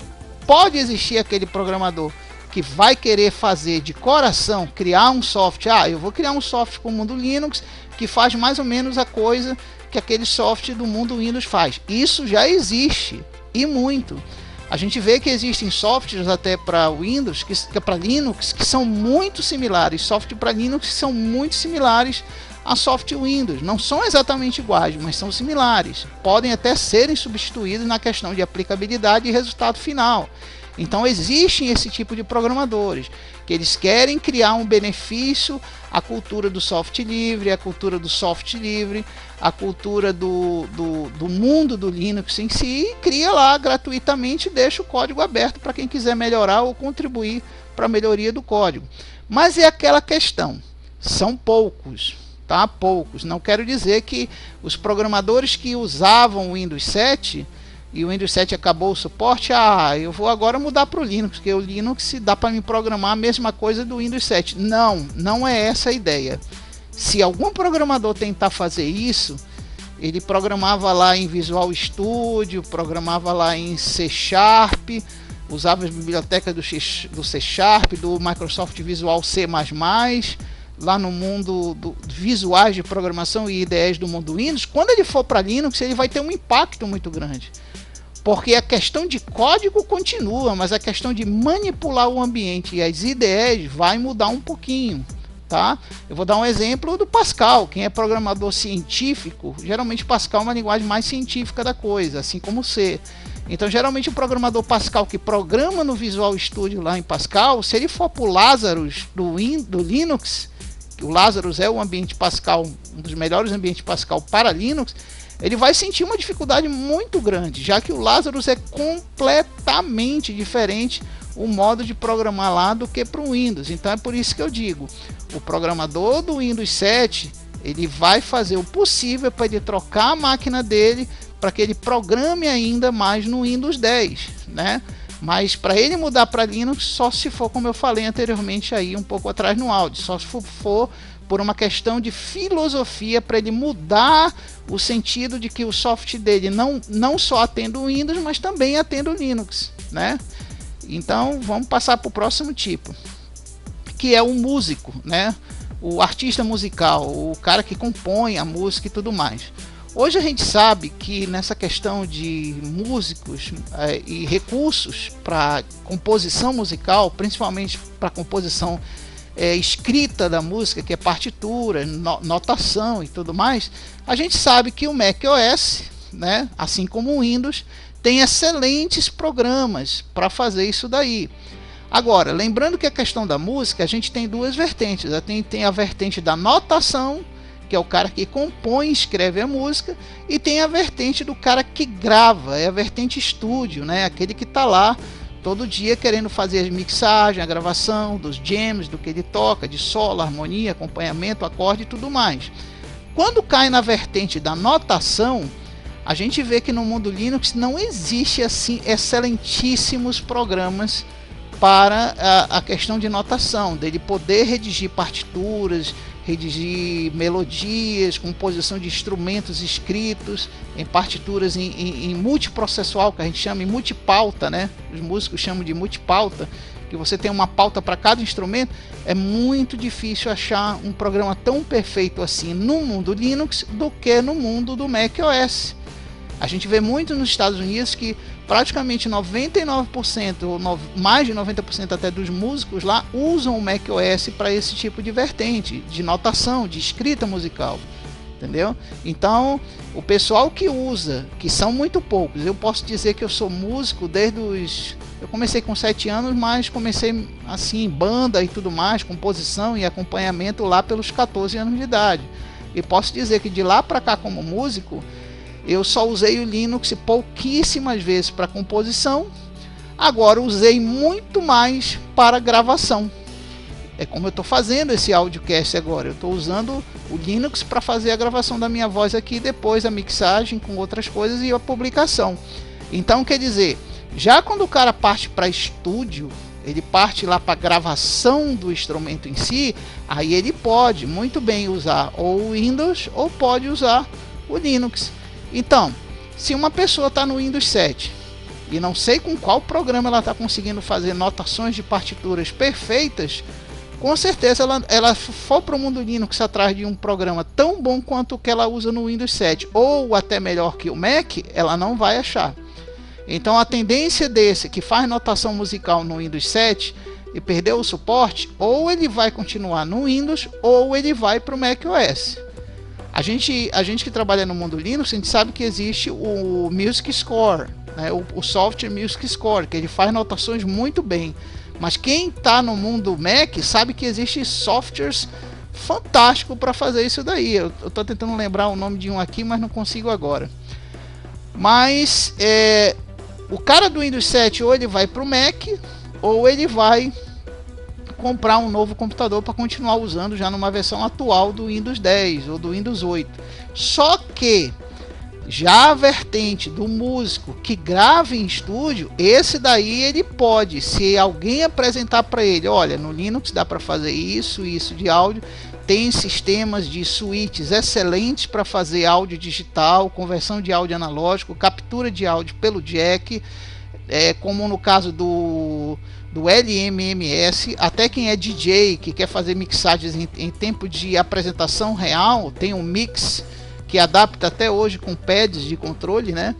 pode existir aquele programador que vai querer fazer de coração, criar um software, eu vou criar um software para o mundo Linux que faz mais ou menos a coisa que aquele software do mundo Windows faz. Isso já existe, e muito. A gente vê que existem softwares até para Windows, para Linux, que são muito similares, software para Linux que são muito similares a software Windows. Não são exatamente iguais, mas são similares. Podem até serem substituídos na questão de aplicabilidade e resultado final. Então existem esse tipo de programadores, que eles querem criar um benefício à cultura do software livre, à cultura do software livre, à cultura do mundo do Linux em si, e cria lá gratuitamente e deixa o código aberto para quem quiser melhorar ou contribuir para a melhoria do código. Mas é aquela questão, são poucos, tá? Poucos. Não quero dizer que os programadores que usavam o Windows 7 e o Windows 7 acabou o suporte, eu vou agora mudar para o Linux, porque o Linux dá para me programar a mesma coisa do Windows 7. Não, não é essa a ideia. Se algum programador tentar fazer isso, ele programava lá em Visual Studio, programava lá em C Sharp, usava as bibliotecas do C Sharp, do Microsoft Visual C++, lá no mundo do visuais de programação e IDEs do mundo Windows. Quando ele for para Linux, ele vai ter um impacto muito grande. Porque a questão de código continua, mas a questão de manipular o ambiente e as IDEs vai mudar um pouquinho, tá? Eu vou dar um exemplo do Pascal. Quem é programador científico, geralmente Pascal é uma linguagem mais científica da coisa, assim como C. Então, geralmente o programador Pascal que programa no Visual Studio lá em Pascal, se ele for para o Lazarus do Linux, que o Lazarus é o ambiente Pascal, um dos melhores ambientes Pascal para Linux, ele vai sentir uma dificuldade muito grande, já que o Lazarus é completamente diferente o modo de programar lá do que para o Windows. Então é por isso que eu digo, o programador do Windows 7, ele vai fazer o possível para ele trocar a máquina dele para que ele programe ainda mais no Windows 10, né? Mas para ele mudar para Linux, só se for, como eu falei anteriormente aí um pouco atrás no áudio, só se for por uma questão de filosofia, para ele mudar o sentido de que o software dele não só atende o Windows, mas também atende o Linux, né? Então vamos passar para o próximo tipo, que é o músico, né? O artista musical, o cara que compõe a música e tudo mais. Hoje a gente sabe que nessa questão de músicos e recursos para composição musical, principalmente para composição escrita da música, que é partitura, notação e tudo mais, a gente sabe que o macOS, né, assim como o Windows, tem excelentes programas para fazer isso daí. Agora, lembrando que a questão da música, a gente tem duas vertentes. Tem a vertente da notação, que é o cara que compõe e escreve a música, e tem a vertente do cara que grava, é a vertente estúdio, né? Aquele que está lá todo dia querendo fazer a mixagem, a gravação dos jams, do que ele toca, de solo, harmonia, acompanhamento, acorde e tudo mais. Quando cai na vertente da notação, a gente vê que no mundo Linux não existe assim excelentíssimos programas para a questão de notação, dele poder redigir partituras, redigir melodias, composição de instrumentos escritos em partituras em multiprocessual, que a gente chama em multipauta, né? Os músicos chamam de multipauta, que você tem uma pauta para cada instrumento. É muito difícil achar um programa tão perfeito assim no mundo Linux do que no mundo do macOS. A gente vê muito nos Estados Unidos que praticamente 99% ou mais de 90% até dos músicos lá usam o macOS para esse tipo de vertente, de notação, de escrita musical, entendeu? Então, o pessoal que usa, que são muito poucos, eu posso dizer que eu sou músico desde os... Eu comecei com 7 anos, mas comecei assim em banda e tudo mais, composição e acompanhamento lá pelos 14 anos de idade. E posso dizer que de lá para cá como músico, eu só usei o Linux pouquíssimas vezes para composição. Agora usei muito mais para gravação. É como eu estou fazendo esse audiocast agora. Eu estou usando o Linux para fazer a gravação da minha voz aqui, depois a mixagem com outras coisas e a publicação. Então, quer dizer, já quando o cara parte para estúdio, ele parte lá para gravação do instrumento em si, aí ele pode muito bem usar ou o Windows ou pode usar o Linux. Então, se uma pessoa está no Windows 7 e não sei com qual programa ela está conseguindo fazer notações de partituras perfeitas, com certeza ela for para o mundo Linux atrás de um programa tão bom quanto o que ela usa no Windows 7, ou até melhor que o Mac, ela não vai achar. Então a tendência desse que faz notação musical no Windows 7 e perdeu o suporte, ou ele vai continuar no Windows, ou ele vai para o Mac OS. A gente que trabalha no mundo Linux, a gente sabe que existe o Music Score, né? o software Music Score, que ele faz notações muito bem. Mas quem está no mundo Mac sabe que existem softwares fantásticos para fazer isso daí. Eu estou tentando lembrar o nome de um aqui, mas não consigo agora. Mas o cara do Windows 7 ou ele vai para o Mac, ou ele vai comprar um novo computador para continuar usando já numa versão atual do Windows 10 ou do Windows 8. Só que já a vertente do músico que grava em estúdio, esse daí ele pode, se alguém apresentar para ele, olha, no Linux dá para fazer isso de áudio, tem sistemas de switches excelentes para fazer áudio digital, conversão de áudio analógico, captura de áudio pelo jack, como no caso do LMMS. Até quem é DJ, que quer fazer mixagens em tempo de apresentação real, tem um mix que adapta até hoje com pads de controle, né?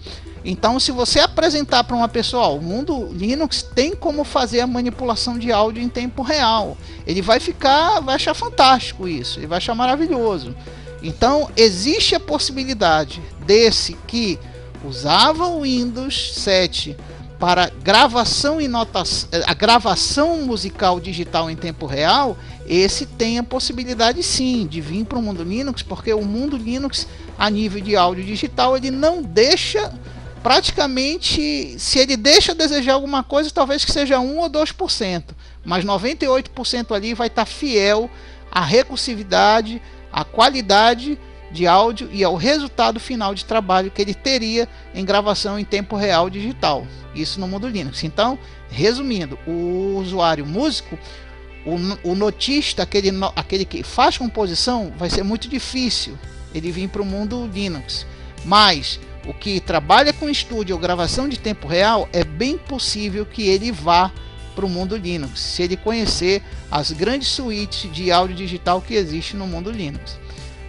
Então, se você apresentar para uma pessoa, o mundo Linux tem como fazer a manipulação de áudio em tempo real, ele vai achar fantástico isso, ele vai achar maravilhoso. Então, existe a possibilidade desse que usava o Windows 7 para gravação e notação, a gravação musical digital em tempo real, esse tem a possibilidade sim de vir para o mundo Linux, porque o mundo Linux a nível de áudio digital ele não deixa, praticamente, se ele deixa a desejar alguma coisa, talvez que seja 1 ou 2%, mas 98% ali vai estar fiel à recursividade, à qualidade de áudio e ao resultado final de trabalho que ele teria em gravação em tempo real digital. Isso no mundo Linux. Então, resumindo, o usuário músico, o notista, aquele que faz composição, vai ser muito difícil ele vir para o mundo Linux. Mas o que trabalha com estúdio ou gravação de tempo real, é bem possível que ele vá para o mundo Linux, se ele conhecer as grandes suítes de áudio digital que existe no mundo Linux.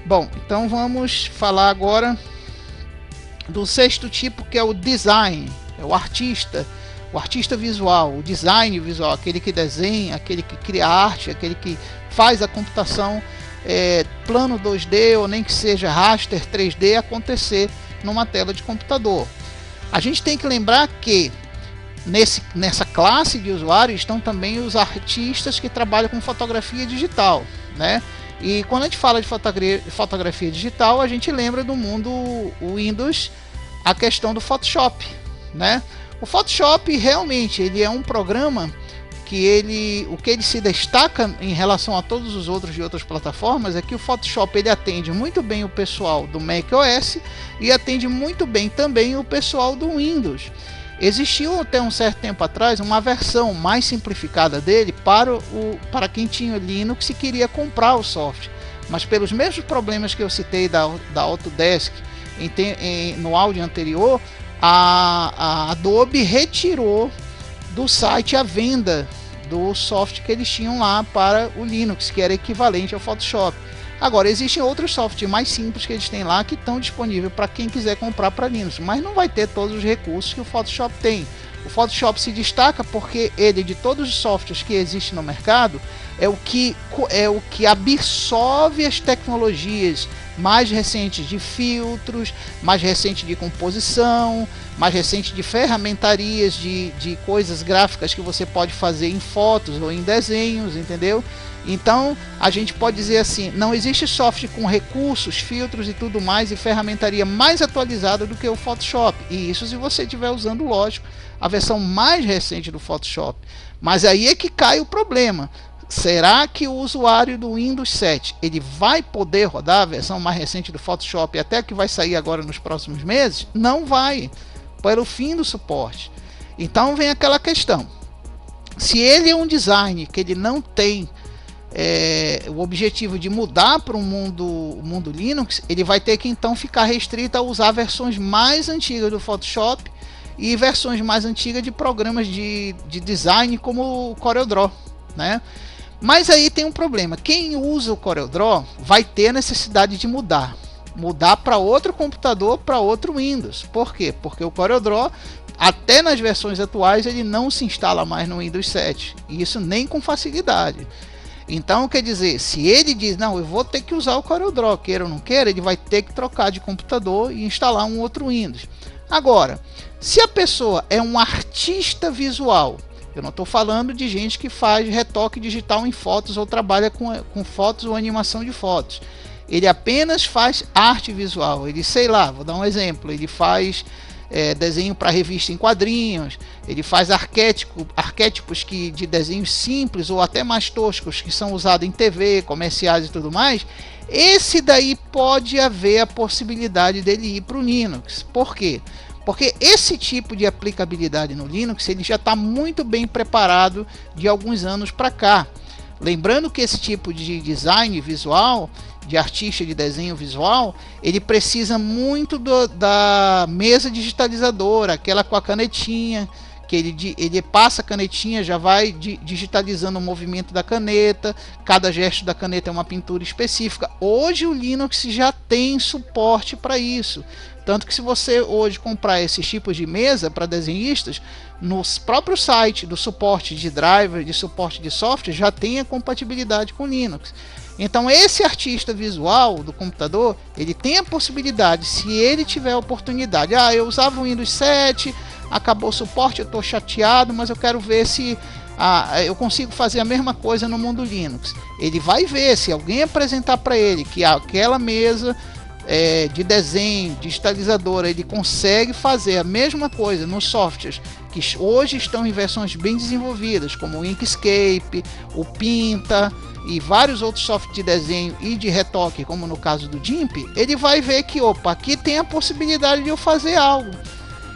Bom, então vamos falar agora do sexto tipo, que é o design, é o artista visual, o design visual, aquele que desenha, aquele que cria arte, aquele que faz a computação plano 2D ou nem que seja raster 3D acontecer numa tela de computador. A gente tem que lembrar que nessa classe de usuários estão também os artistas que trabalham com fotografia digital, né? E quando a gente fala de fotografia digital, a gente lembra do mundo Windows, a questão do Photoshop, né? O Photoshop realmente ele é um programa que o que ele se destaca em relação a todos os outros de outras plataformas é que o Photoshop ele atende muito bem o pessoal do Mac OS e atende muito bem também o pessoal do Windows. Existiu até um certo tempo atrás uma versão mais simplificada dele para quem tinha Linux e queria comprar o software, mas pelos mesmos problemas que eu citei da Autodesk no áudio anterior, a Adobe retirou do site a venda do software que eles tinham lá para o Linux, que era equivalente ao Photoshop. Agora, existem outros softwares mais simples que eles têm lá que estão disponíveis para quem quiser comprar para Linux, mas não vai ter todos os recursos que o Photoshop tem. O Photoshop se destaca porque ele, de todos os softwares que existem no mercado, é o que absorve as tecnologias mais recentes de filtros, mais recentes de composição, mais recentes de ferramentarias, de coisas gráficas que você pode fazer em fotos ou em desenhos, entendeu? Então a gente pode dizer assim, não existe software com recursos, filtros e tudo mais e ferramentaria mais atualizada do que o Photoshop, e isso se você estiver usando, lógico, a versão mais recente do Photoshop. Mas aí é que cai o problema. Será que o usuário do Windows 7 ele vai poder rodar a versão mais recente do Photoshop até que vai sair agora nos próximos meses? Não vai, pelo fim do suporte. Então vem aquela questão, se ele é um design que ele não tem o objetivo de mudar para o mundo Linux, ele vai ter que então ficar restrito a usar versões mais antigas do Photoshop e versões mais antigas de programas de design como o CorelDRAW, né? Mas aí tem um problema, quem usa o CorelDRAW vai ter a necessidade de mudar para outro computador, para outro Windows. Por quê? Porque o CorelDRAW, até nas versões atuais, ele não se instala mais no Windows 7, e isso nem com facilidade. Então, quer dizer, se ele diz, não, eu vou ter que usar o CorelDRAW, queira ou não queira, ele vai ter que trocar de computador e instalar um outro Windows. Agora, se a pessoa é um artista visual, eu não estou falando de gente que faz retoque digital em fotos ou trabalha com fotos ou animação de fotos. Ele apenas faz arte visual. Ele, sei lá, vou dar um exemplo, ele faz desenho para revista em quadrinhos, ele faz arquétipos de desenhos simples ou até mais toscos que são usados em TV, comerciais e tudo mais. Esse daí pode haver a possibilidade dele ir para o Linux. Por quê? Porque esse tipo de aplicabilidade no Linux ele já está muito bem preparado de alguns anos para cá. Lembrando que esse tipo de design visual, de artista de desenho visual, ele precisa muito da mesa digitalizadora, aquela com a canetinha, que ele passa a canetinha, já vai digitalizando o movimento da caneta, cada gesto da caneta é uma pintura específica. Hoje o Linux já tem suporte para isso. Tanto que se você hoje comprar esses tipos de mesa para desenhistas, no próprio site do suporte de driver, de suporte de software, já tem a compatibilidade com Linux. Então esse artista visual do computador, ele tem a possibilidade, se ele tiver a oportunidade, eu usava o Windows 7, acabou o suporte, eu estou chateado, mas eu quero ver se eu consigo fazer a mesma coisa no mundo Linux. Ele vai ver, se alguém apresentar para ele que aquela mesa de desenho, digitalizadora, ele consegue fazer a mesma coisa nos softwares que hoje estão em versões bem desenvolvidas, como o Inkscape, o Pinta e vários outros softwares de desenho e de retoque, como no caso do GIMP, ele vai ver que, opa, aqui tem a possibilidade de eu fazer algo.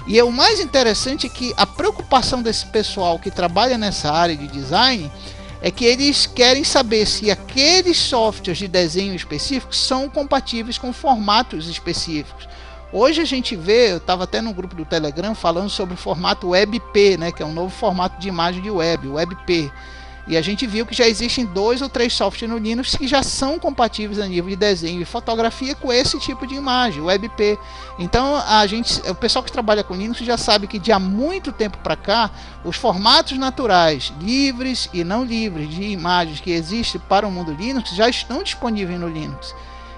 E o mais interessante é que a preocupação desse pessoal que trabalha nessa área de design é que eles querem saber se aqueles softwares de desenho específicos são compatíveis com formatos específicos. Hoje a gente vê, eu estava até no grupo do Telegram falando sobre o formato WebP, né, que é um novo formato de imagem de web, o WebP. E a gente viu que já existem 2 ou 3 softwares no Linux que já são compatíveis a nível de desenho e fotografia com esse tipo de imagem, o WebP. Então o pessoal que trabalha com Linux já sabe que de há muito tempo para cá, os formatos naturais, livres e não livres de imagens que existem para o mundo Linux já estão disponíveis no Linux.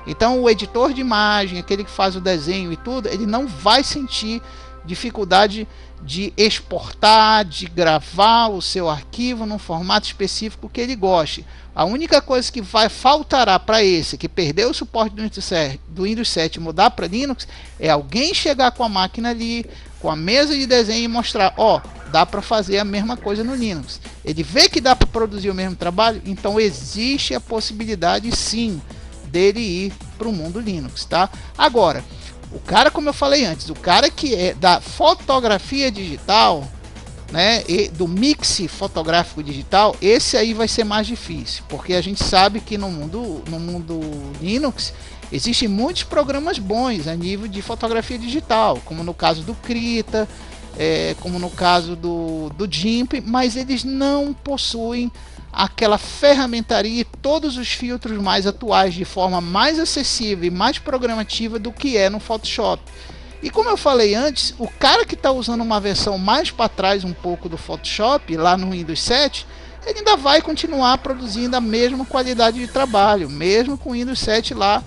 Então o editor de imagem, aquele que faz o desenho e tudo, ele não vai sentir dificuldade de exportar, de gravar o seu arquivo num formato específico que ele goste. A única coisa que faltará para esse que perdeu o suporte do Windows 7 e mudar para Linux é alguém chegar com a máquina ali, com a mesa de desenho e mostrar, dá para fazer a mesma coisa no Linux. Ele vê que dá para produzir o mesmo trabalho, então existe a possibilidade sim dele ir para o mundo Linux, tá? Agora, o cara, como eu falei antes, o cara que é da fotografia digital, né, e do mix fotográfico digital, esse aí vai ser mais difícil, porque a gente sabe que no mundo Linux existem muitos programas bons a nível de fotografia digital, como no caso do Krita, como no caso do GIMP, mas eles não possuem aquela ferramentaria e todos os filtros mais atuais de forma mais acessível e mais programativa do que é no Photoshop. E como eu falei antes, o cara que está usando uma versão mais para trás um pouco do Photoshop, lá no Windows 7, ele ainda vai continuar produzindo a mesma qualidade de trabalho, mesmo com o Windows 7 lá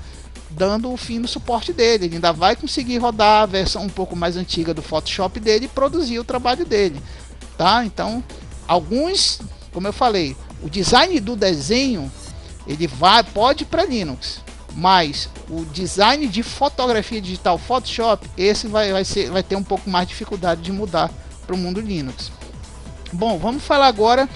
dando o fim do suporte dele. Ele ainda vai conseguir rodar a versão um pouco mais antiga do Photoshop dele e produzir o trabalho dele, tá? Então, como eu falei, o design do desenho ele pode ir para Linux, mas o design de fotografia digital Photoshop, esse vai ter um pouco mais de dificuldade de mudar para o mundo Linux. Bom, vamos falar agora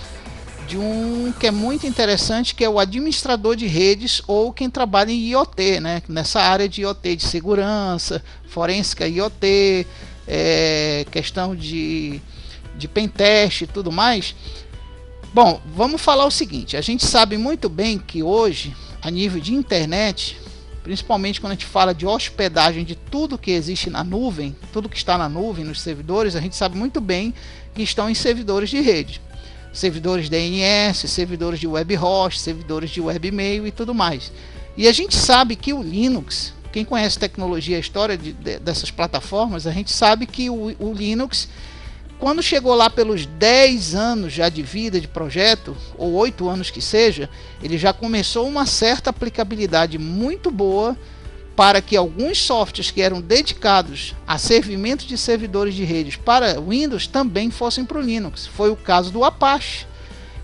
de um que é muito interessante, que é o administrador de redes ou quem trabalha em IoT, né? Nessa área de IoT, de segurança, forensica IoT, questão de pentest e tudo mais. Bom, vamos falar o seguinte, a gente sabe muito bem que hoje, a nível de internet, principalmente quando a gente fala de hospedagem de tudo que existe na nuvem, tudo que está na nuvem, nos servidores, a gente sabe muito bem que estão em servidores de rede. servidores DNS, servidores de web host, servidores de webmail e tudo mais. E a gente sabe que o Linux, quem conhece tecnologia, a história dessas plataformas, a gente sabe que o Linux, quando chegou lá pelos 10 anos já de vida de projeto, ou 8 anos que seja, ele já começou uma certa aplicabilidade muito boa para que alguns softwares que eram dedicados a servimento de servidores de redes para Windows também fossem para o Linux. Foi o caso do Apache.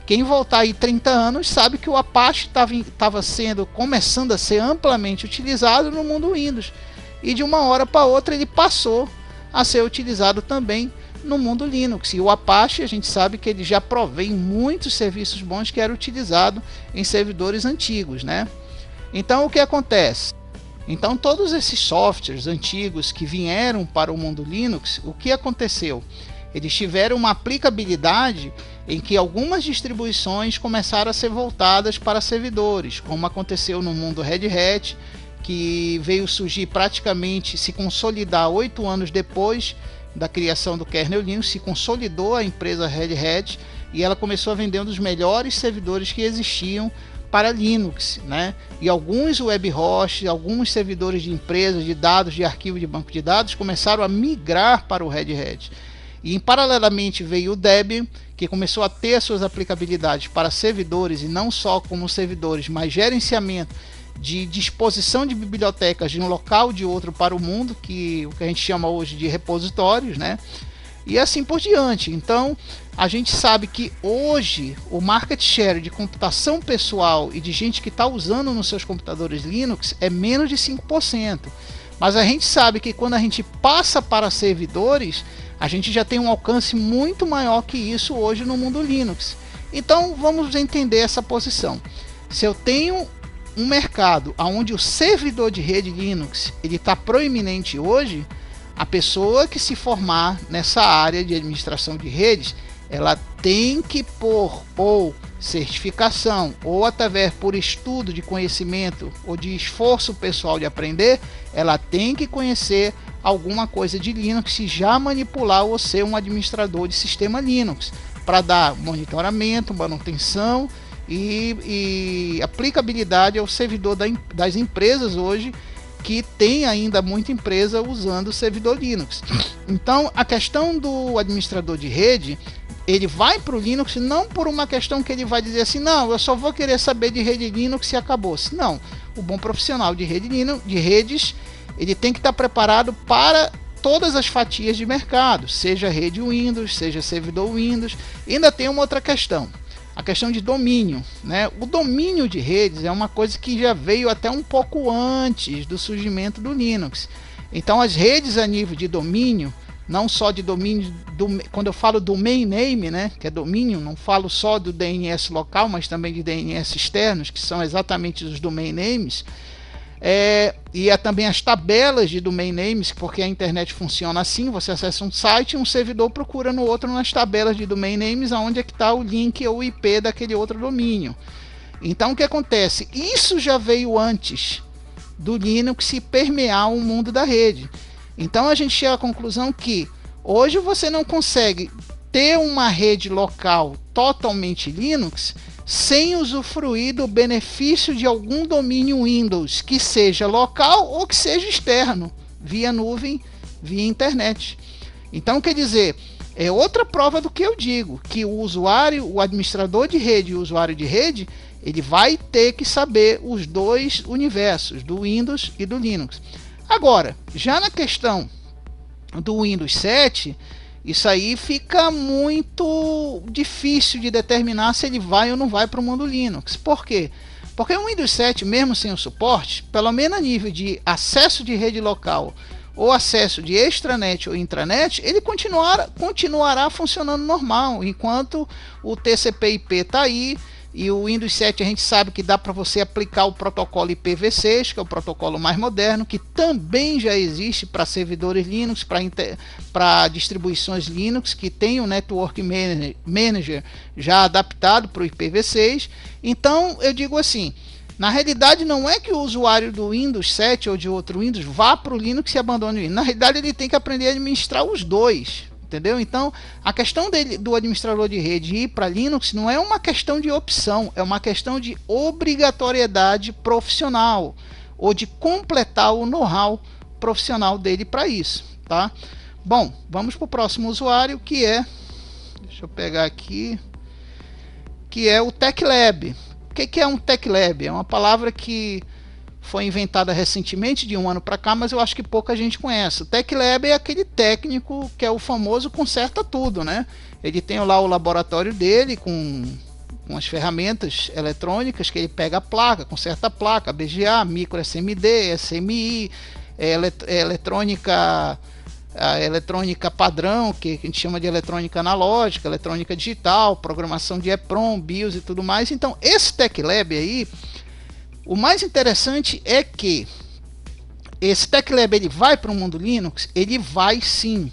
Quem voltar aí 30 anos sabe que o Apache estava começando a ser amplamente utilizado no mundo Windows. E de uma hora para outra ele passou a ser utilizado também no mundo Linux. E o Apache, a gente sabe que ele já provém muitos serviços bons que eram utilizados em servidores antigos, né? Então o que acontece? Então todos esses softwares antigos que vieram para o mundo Linux, o que aconteceu? Eles tiveram uma aplicabilidade em que algumas distribuições começaram a ser voltadas para servidores, como aconteceu no mundo Red Hat, que veio surgir praticamente, se consolidar 8 anos depois da criação do kernel Linux, se consolidou a empresa Red Hat e ela começou a vender um dos melhores servidores que existiam para Linux, né? E alguns web hosts, alguns servidores de empresas, de dados, de arquivo de banco de dados começaram a migrar para o Red Hat. E paralelamente veio o Debian, que começou a ter suas aplicabilidades para servidores e não só como servidores, mas gerenciamento de disposição de bibliotecas de um local de outro para o mundo, que o que a gente chama hoje de repositórios, né? E assim por diante. Então a gente sabe que hoje o market share de computação pessoal e de gente que está usando nos seus computadores Linux é menos de 5%. Mas a gente sabe que quando a gente passa para servidores, a gente já tem um alcance muito maior que isso hoje no mundo Linux. Então vamos entender essa posição. Se eu tenho um mercado onde o servidor de rede Linux ele está proeminente hoje, a pessoa que se formar nessa área de administração de redes, ela tem que pôr ou certificação ou através por estudo de conhecimento ou de esforço pessoal de aprender, ela tem que conhecer alguma coisa de Linux e já manipular ou ser um administrador de sistema Linux para dar monitoramento, manutenção e aplicabilidade ao servidor das empresas hoje, que tem ainda muita empresa usando o servidor Linux. Então a questão do administrador de rede, ele vai para o Linux não por uma questão que ele vai dizer assim, não, eu só vou querer saber de rede Linux e acabou-se. Não, o bom profissional de rede Linux, de redes, ele tem que estar preparado para todas as fatias de mercado, seja rede Windows, seja servidor Windows. E ainda tem uma outra questão, a questão de domínio, né? O domínio de redes é uma coisa que já veio até um pouco antes do surgimento do Linux. Então as redes a nível de domínio, não só de domínio, quando eu falo domain name, né, que é domínio, não falo só do DNS local, mas também de DNS externos, que são exatamente os domain names. E também as tabelas de domain names, porque a internet funciona assim, você acessa um site e um servidor procura no outro nas tabelas de domain names aonde é que está o link ou o IP daquele outro domínio. Então o que acontece? Isso já veio antes do Linux se permear o mundo da rede. Então a gente chega à conclusão que hoje você não consegue ter uma rede local totalmente Linux sem usufruir do benefício de algum domínio Windows, que seja local ou que seja externo, via nuvem, via internet. Então quer dizer, é outra prova do que eu digo, que o usuário, o administrador de rede e o usuário de rede, ele vai ter que saber os dois universos, do Windows e do Linux. Agora, já na questão do Windows 7, isso aí fica muito difícil de determinar se ele vai ou não vai para o mundo Linux. Por quê? Porque o Windows 7, mesmo sem o suporte, pelo menos a nível de acesso de rede local ou acesso de extranet ou intranet, ele continuará funcionando normal, enquanto o TCP/IP está aí. E o Windows 7 a gente sabe que dá para você aplicar o protocolo IPv6, que é o protocolo mais moderno, que também já existe para servidores Linux, para distribuições Linux, que tem o Network Manager já adaptado para o IPv6. Então eu digo assim, na realidade não é que o usuário do Windows 7 ou de outro Windows vá para o Linux e abandone o Windows. Na realidade ele tem que aprender a administrar os dois. entendeu? Então, a questão do administrador de rede ir para Linux não é uma questão de opção, é uma questão de obrigatoriedade profissional, ou de completar o know-how profissional dele para isso, tá? Bom, vamos para o próximo usuário, que é, deixa eu pegar aqui, que é o TechLab. O que é um TechLab? É uma palavra que foi inventada recentemente, de um ano para cá, mas eu acho que pouca gente conhece. O TechLab é aquele técnico que é o famoso conserta tudo, né? Ele tem lá o laboratório dele com as ferramentas eletrônicas que ele pega a placa, conserta a placa, BGA, micro SMD, SMI, eletrônica, a eletrônica padrão, que a gente chama de eletrônica analógica, eletrônica digital, programação de EPROM, BIOS e tudo mais. Então, esse TechLab aí, o mais interessante é que esse TechLab ele vai para o mundo Linux, ele vai sim,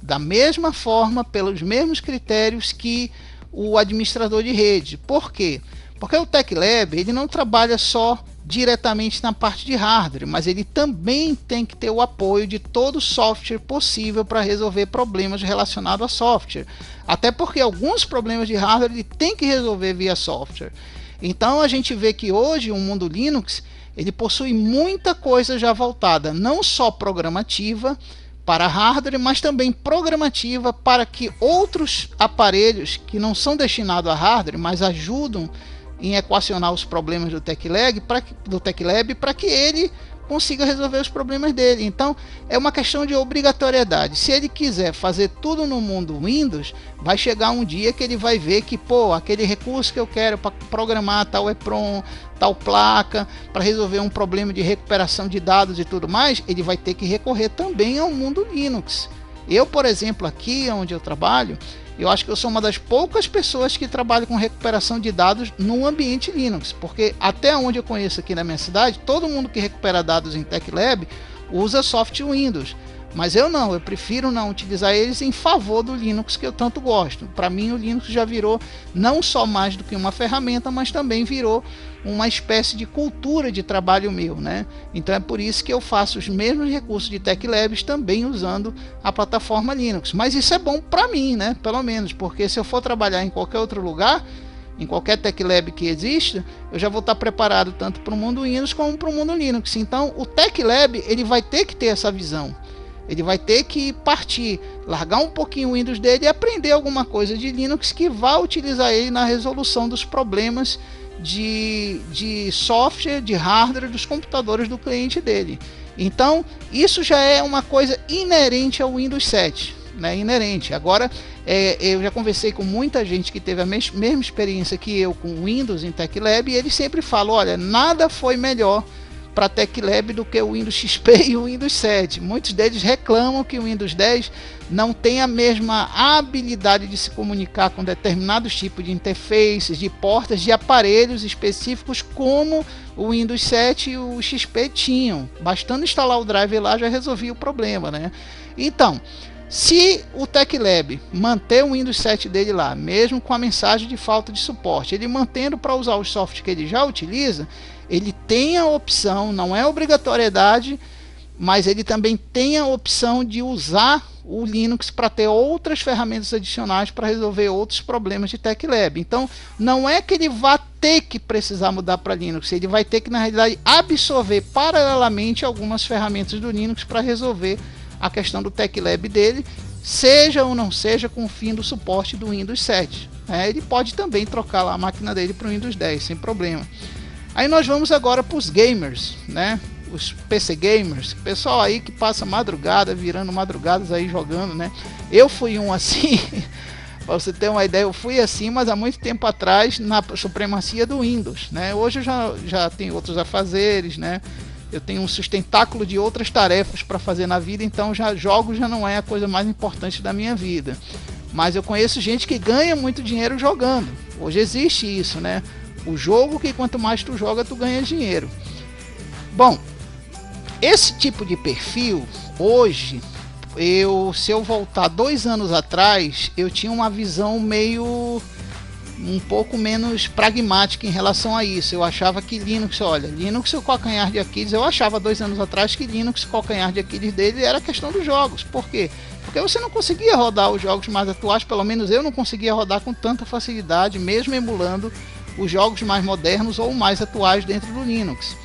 da mesma forma, pelos mesmos critérios que o administrador de rede. Por quê? Porque o TechLab ele não trabalha só diretamente na parte de hardware, mas ele também tem que ter o apoio de todo software possível para resolver problemas relacionados a software. Até porque alguns problemas de hardware ele tem que resolver via software. Então a gente vê que hoje o mundo Linux ele possui muita coisa já voltada, não só programativa para hardware, mas também programativa para que outros aparelhos que não são destinados a hardware, mas ajudam em equacionar os problemas do TechLab para que ele consiga resolver os problemas dele. Então é uma questão de obrigatoriedade. Se ele quiser fazer tudo no mundo Windows, vai chegar um dia que ele vai ver que, aquele recurso que eu quero para programar tal EPROM, tal placa, para resolver um problema de recuperação de dados e tudo mais, ele vai ter que recorrer também ao mundo Linux. Eu, por exemplo, aqui onde eu trabalho, eu acho que eu sou uma das poucas pessoas que trabalham com recuperação de dados no ambiente Linux, porque até onde eu conheço aqui na minha cidade, todo mundo que recupera dados em TechLab usa software Windows, mas eu não, eu prefiro não utilizar eles em favor do Linux que eu tanto gosto. Para mim o Linux já virou não só mais do que uma ferramenta, mas também virou uma espécie de cultura de trabalho meu, né? Então é por isso que eu faço os mesmos recursos de TechLabs também usando a plataforma Linux. Mas isso é bom para mim, né? Pelo menos, porque se eu for trabalhar em qualquer outro lugar, em qualquer TechLab que exista, eu já vou estar preparado tanto para o mundo Windows como para o mundo Linux. Então o TechLab ele vai ter que ter essa visão. Ele vai ter que partir, largar um pouquinho o Windows dele e aprender alguma coisa de Linux que vá utilizar ele na resolução dos problemas de software, de hardware dos computadores do cliente dele. Então isso já é uma coisa inerente ao Windows 7, né? Inerente. Agora eu já conversei com muita gente que teve a mesma experiência que eu com o Windows em TechLab, e eles sempre falam, olha, nada foi melhor para TechLab do que o Windows XP e o Windows 7. Muitos deles reclamam que o Windows 10 não tem a mesma habilidade de se comunicar com determinados tipos de interfaces, de portas, de aparelhos específicos como o Windows 7 e o XP tinham. Bastando instalar o driver lá já resolvia o problema, né? Então, se o TechLab manter o Windows 7 dele lá, mesmo com a mensagem de falta de suporte, ele mantendo para usar os softwares que ele já utiliza, ele tem a opção, não é obrigatoriedade, mas ele também tem a opção de usar o Linux para ter outras ferramentas adicionais para resolver outros problemas de TechLab. Então não é que ele vá ter que precisar mudar para Linux, ele vai ter que na realidade absorver paralelamente algumas ferramentas do Linux para resolver a questão do TechLab dele, seja ou não seja com o fim do suporte do Windows 7. Ele pode também trocar lá a máquina dele para o Windows 10 sem problema. Aí nós vamos agora para os gamers, né? Os PC gamers, pessoal aí que passa madrugada, virando madrugadas aí jogando, né? Eu fui um assim, para você ter uma ideia, eu fui assim, mas há muito tempo atrás, na supremacia do Windows, né? Hoje eu já tenho outros afazeres, né? Eu tenho um sustentáculo de outras tarefas para fazer na vida, então jogos já não é a coisa mais importante da minha vida. Mas eu conheço gente que ganha muito dinheiro jogando. Hoje existe isso, né? O jogo que quanto mais tu joga, tu ganha dinheiro. Bom, esse tipo de perfil, hoje, se eu voltar 2 anos atrás, eu tinha uma visão um pouco menos pragmática em relação a isso. Eu achava que Linux, Linux o calcanhar de Aquiles, eu achava 2 anos atrás que Linux o calcanhar de Aquiles dele era a questão dos jogos. Por quê? porque você não conseguia rodar os jogos mais atuais, pelo menos eu não conseguia rodar com tanta facilidade, mesmo emulando os jogos mais modernos ou mais atuais dentro do Linux.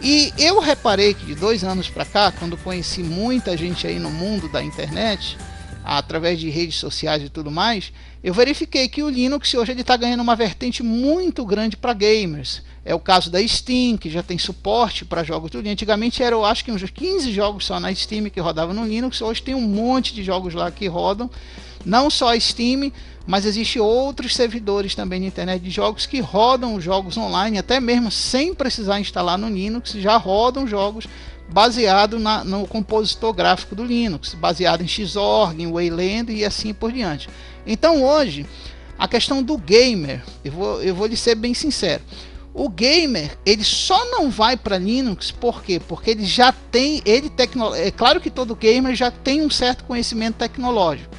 E eu reparei que de 2 anos para cá, quando conheci muita gente aí no mundo da internet, através de redes sociais e tudo mais, eu verifiquei que o Linux hoje está ganhando uma vertente muito grande para gamers. É o caso da Steam, que já tem suporte para jogos do Linux. Antigamente era, eu acho que uns 15 jogos só na Steam que rodavam no Linux. Hoje tem um monte de jogos lá que rodam. Não só a Steam, mas existem outros servidores também na internet de jogos que rodam jogos online, até mesmo sem precisar instalar no Linux, já rodam jogos baseado no compositor gráfico do Linux, baseado em Xorg, em Wayland e assim por diante. Então hoje, a questão do gamer, eu vou lhe ser bem sincero, o gamer ele só não vai para Linux, por quê? Porque ele já tem, é claro que todo gamer já tem um certo conhecimento tecnológico,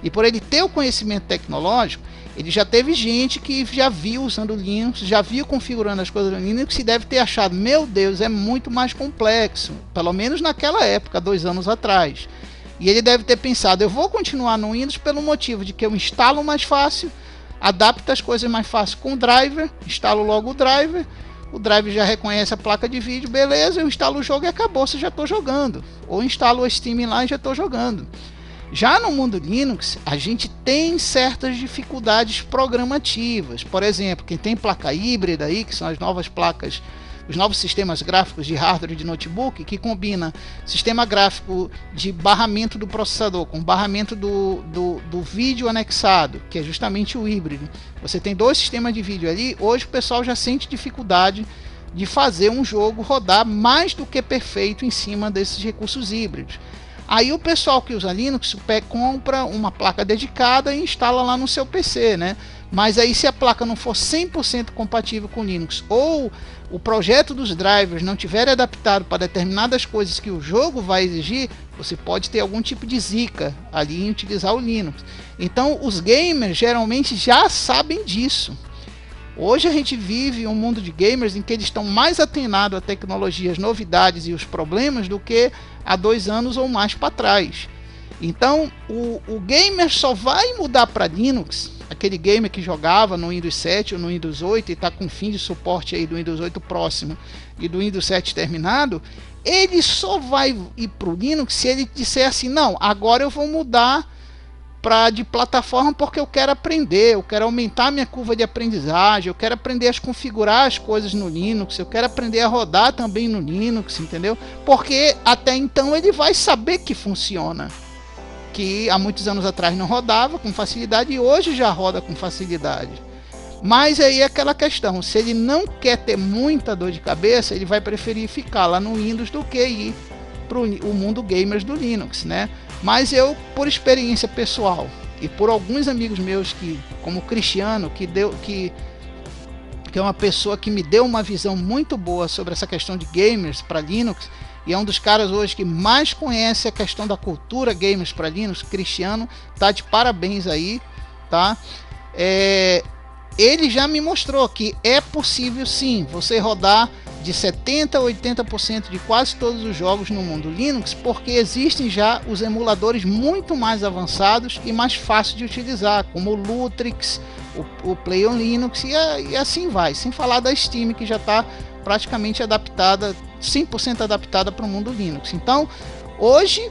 e por ele ter o conhecimento tecnológico, ele já teve gente que já viu usando o Linux, já viu configurando as coisas no Linux e deve ter achado, meu Deus, é muito mais complexo, pelo menos naquela época, 2 anos atrás. E ele deve ter pensado, eu vou continuar no Windows pelo motivo de que eu instalo mais fácil, adapto as coisas mais fácil com o driver, instalo logo o driver já reconhece a placa de vídeo, beleza, eu instalo o jogo e acabou, se já estou jogando. Ou instalo o Steam lá e já estou jogando. Já no mundo Linux, a gente tem certas dificuldades programativas. Por exemplo, quem tem placa híbrida aí, que são as novas placas, os novos sistemas gráficos de hardware de notebook, que combina sistema gráfico de barramento do processador com barramento do vídeo anexado, que é justamente o híbrido. Você tem 2 sistemas de vídeo ali, hoje o pessoal já sente dificuldade de fazer um jogo rodar mais do que perfeito em cima desses recursos híbridos. Aí o pessoal que usa Linux compra uma placa dedicada e instala lá no seu PC, né? Mas aí se a placa não for 100% compatível com Linux ou o projeto dos drivers não tiver adaptado para determinadas coisas que o jogo vai exigir, você pode ter algum tipo de zica ali em utilizar o Linux. Então os gamers geralmente já sabem disso. Hoje a gente vive um mundo de gamers em que eles estão mais atenados a tecnologias, novidades e os problemas do que há 2 anos ou mais para trás. Então o gamer só vai mudar para Linux, aquele gamer que jogava no Windows 7 ou no Windows 8 e está com fim de suporte aí do Windows 8 próximo e do Windows 7 terminado, ele só vai ir para o Linux se ele disser assim, não, agora eu vou mudar de plataforma porque eu quero aprender, eu quero aumentar minha curva de aprendizagem, eu quero aprender a configurar as coisas no Linux, eu quero aprender a rodar também no Linux, entendeu? Porque até então ele vai saber que funciona, que há muitos anos atrás não rodava com facilidade e hoje já roda com facilidade. Mas aí é aquela questão, se ele não quer ter muita dor de cabeça, ele vai preferir ficar lá no Windows do que ir para o mundo gamers do Linux, né? Mas eu, por experiência pessoal e por alguns amigos meus, como o Cristiano, que é uma pessoa que me deu uma visão muito boa sobre essa questão de gamers para Linux, e é um dos caras hoje que mais conhece a questão da cultura gamers para Linux. Cristiano tá de parabéns aí, tá? Ele já me mostrou que é possível sim você rodar de 70% a 80% de quase todos os jogos no mundo Linux, porque existem já os emuladores muito mais avançados e mais fáceis de utilizar, como o Lutrix, o Play on Linux e assim vai, sem falar da Steam, que já está praticamente adaptada, 100% adaptada para o mundo Linux. Então, hoje,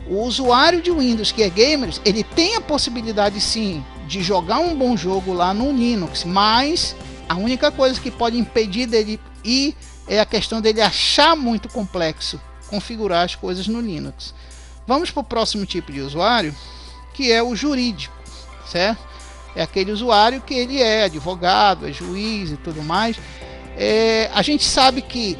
o usuário de Windows que é gamer, ele tem a possibilidade sim de jogar um bom jogo lá no Linux, mas a única coisa que pode impedir dele ir é a questão dele achar muito complexo configurar as coisas no Linux. Vamos para o próximo tipo de usuário, que é o jurídico, certo? É aquele usuário que ele é advogado, é juiz e tudo mais. A gente sabe que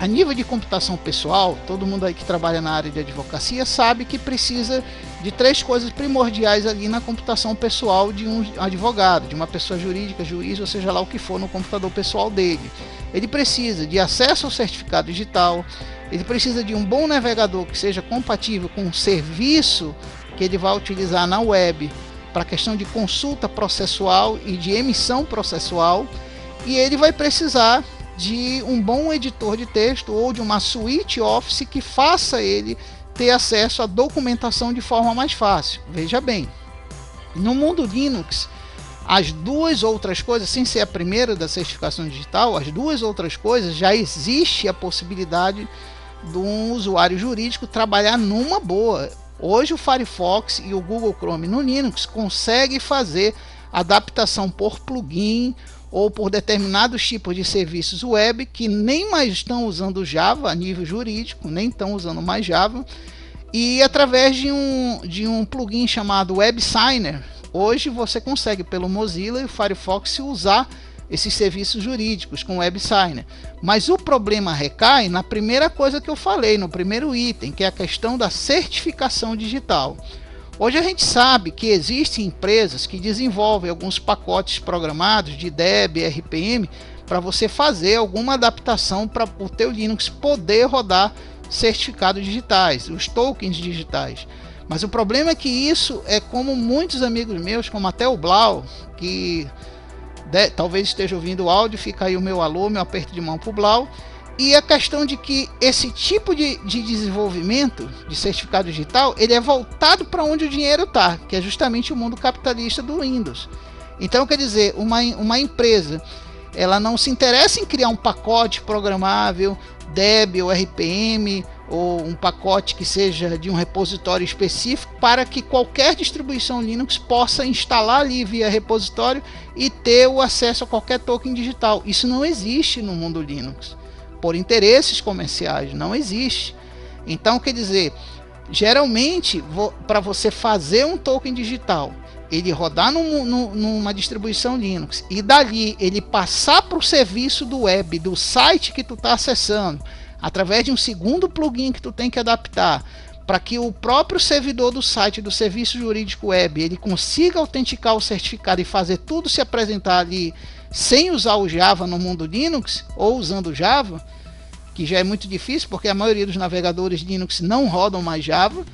a nível de computação pessoal, todo mundo aí que trabalha na área de advocacia sabe que precisa de 3 coisas primordiais ali na computação pessoal de um advogado, de uma pessoa jurídica, juiz, ou seja lá o que for no computador pessoal dele. Ele precisa de acesso ao certificado digital, ele precisa de um bom navegador que seja compatível com o serviço que ele vai utilizar na web para a questão de consulta processual e de emissão processual, e ele vai precisar de um bom editor de texto ou de uma suite Office que faça ele ter acesso à documentação de forma mais fácil. Veja bem, no mundo Linux, as duas outras coisas, sem ser a primeira da certificação digital, as duas outras coisas já existe a possibilidade de um usuário jurídico trabalhar numa boa. Hoje o Firefox e o Google Chrome no Linux conseguem fazer adaptação por plugin ou por determinados tipos de serviços web que nem mais estão usando Java a nível jurídico, nem estão usando mais Java, e através de um plugin chamado WebSigner, hoje você consegue pelo Mozilla e o Firefox usar esses serviços jurídicos com WebSigner. Mas o problema recai na primeira coisa que eu falei, no primeiro item, que é a questão da certificação digital. Hoje a gente sabe que existem empresas que desenvolvem alguns pacotes programados de DEB, RPM, para você fazer alguma adaptação para o teu Linux poder rodar certificados digitais, os tokens digitais. Mas o problema é que isso é como muitos amigos meus, como até o Blau, que talvez esteja ouvindo o áudio, fica aí o meu alô, meu aperto de mão para o Blau. E a questão de que esse tipo de desenvolvimento de certificado digital, ele é voltado para onde o dinheiro está, que é justamente o mundo capitalista do Windows. Então, quer dizer, uma empresa, ela não se interessa em criar um pacote programável, DEB ou RPM, ou um pacote que seja de um repositório específico para que qualquer distribuição Linux possa instalar ali via repositório e ter o acesso a qualquer token digital. Isso não existe no mundo Linux. Por interesses comerciais, não existe. Então, quer dizer, geralmente, para você fazer um token digital, ele rodar numa distribuição Linux e dali ele passar para o serviço do web, do site que tu está acessando, através de um segundo plugin que tu tem que adaptar, para que o próprio servidor do site do serviço jurídico web ele consiga autenticar o certificado e fazer tudo se apresentar ali sem usar o Java no mundo Linux, ou usando Java, que já é muito difícil porque a maioria dos navegadores Linux não rodam mais Java,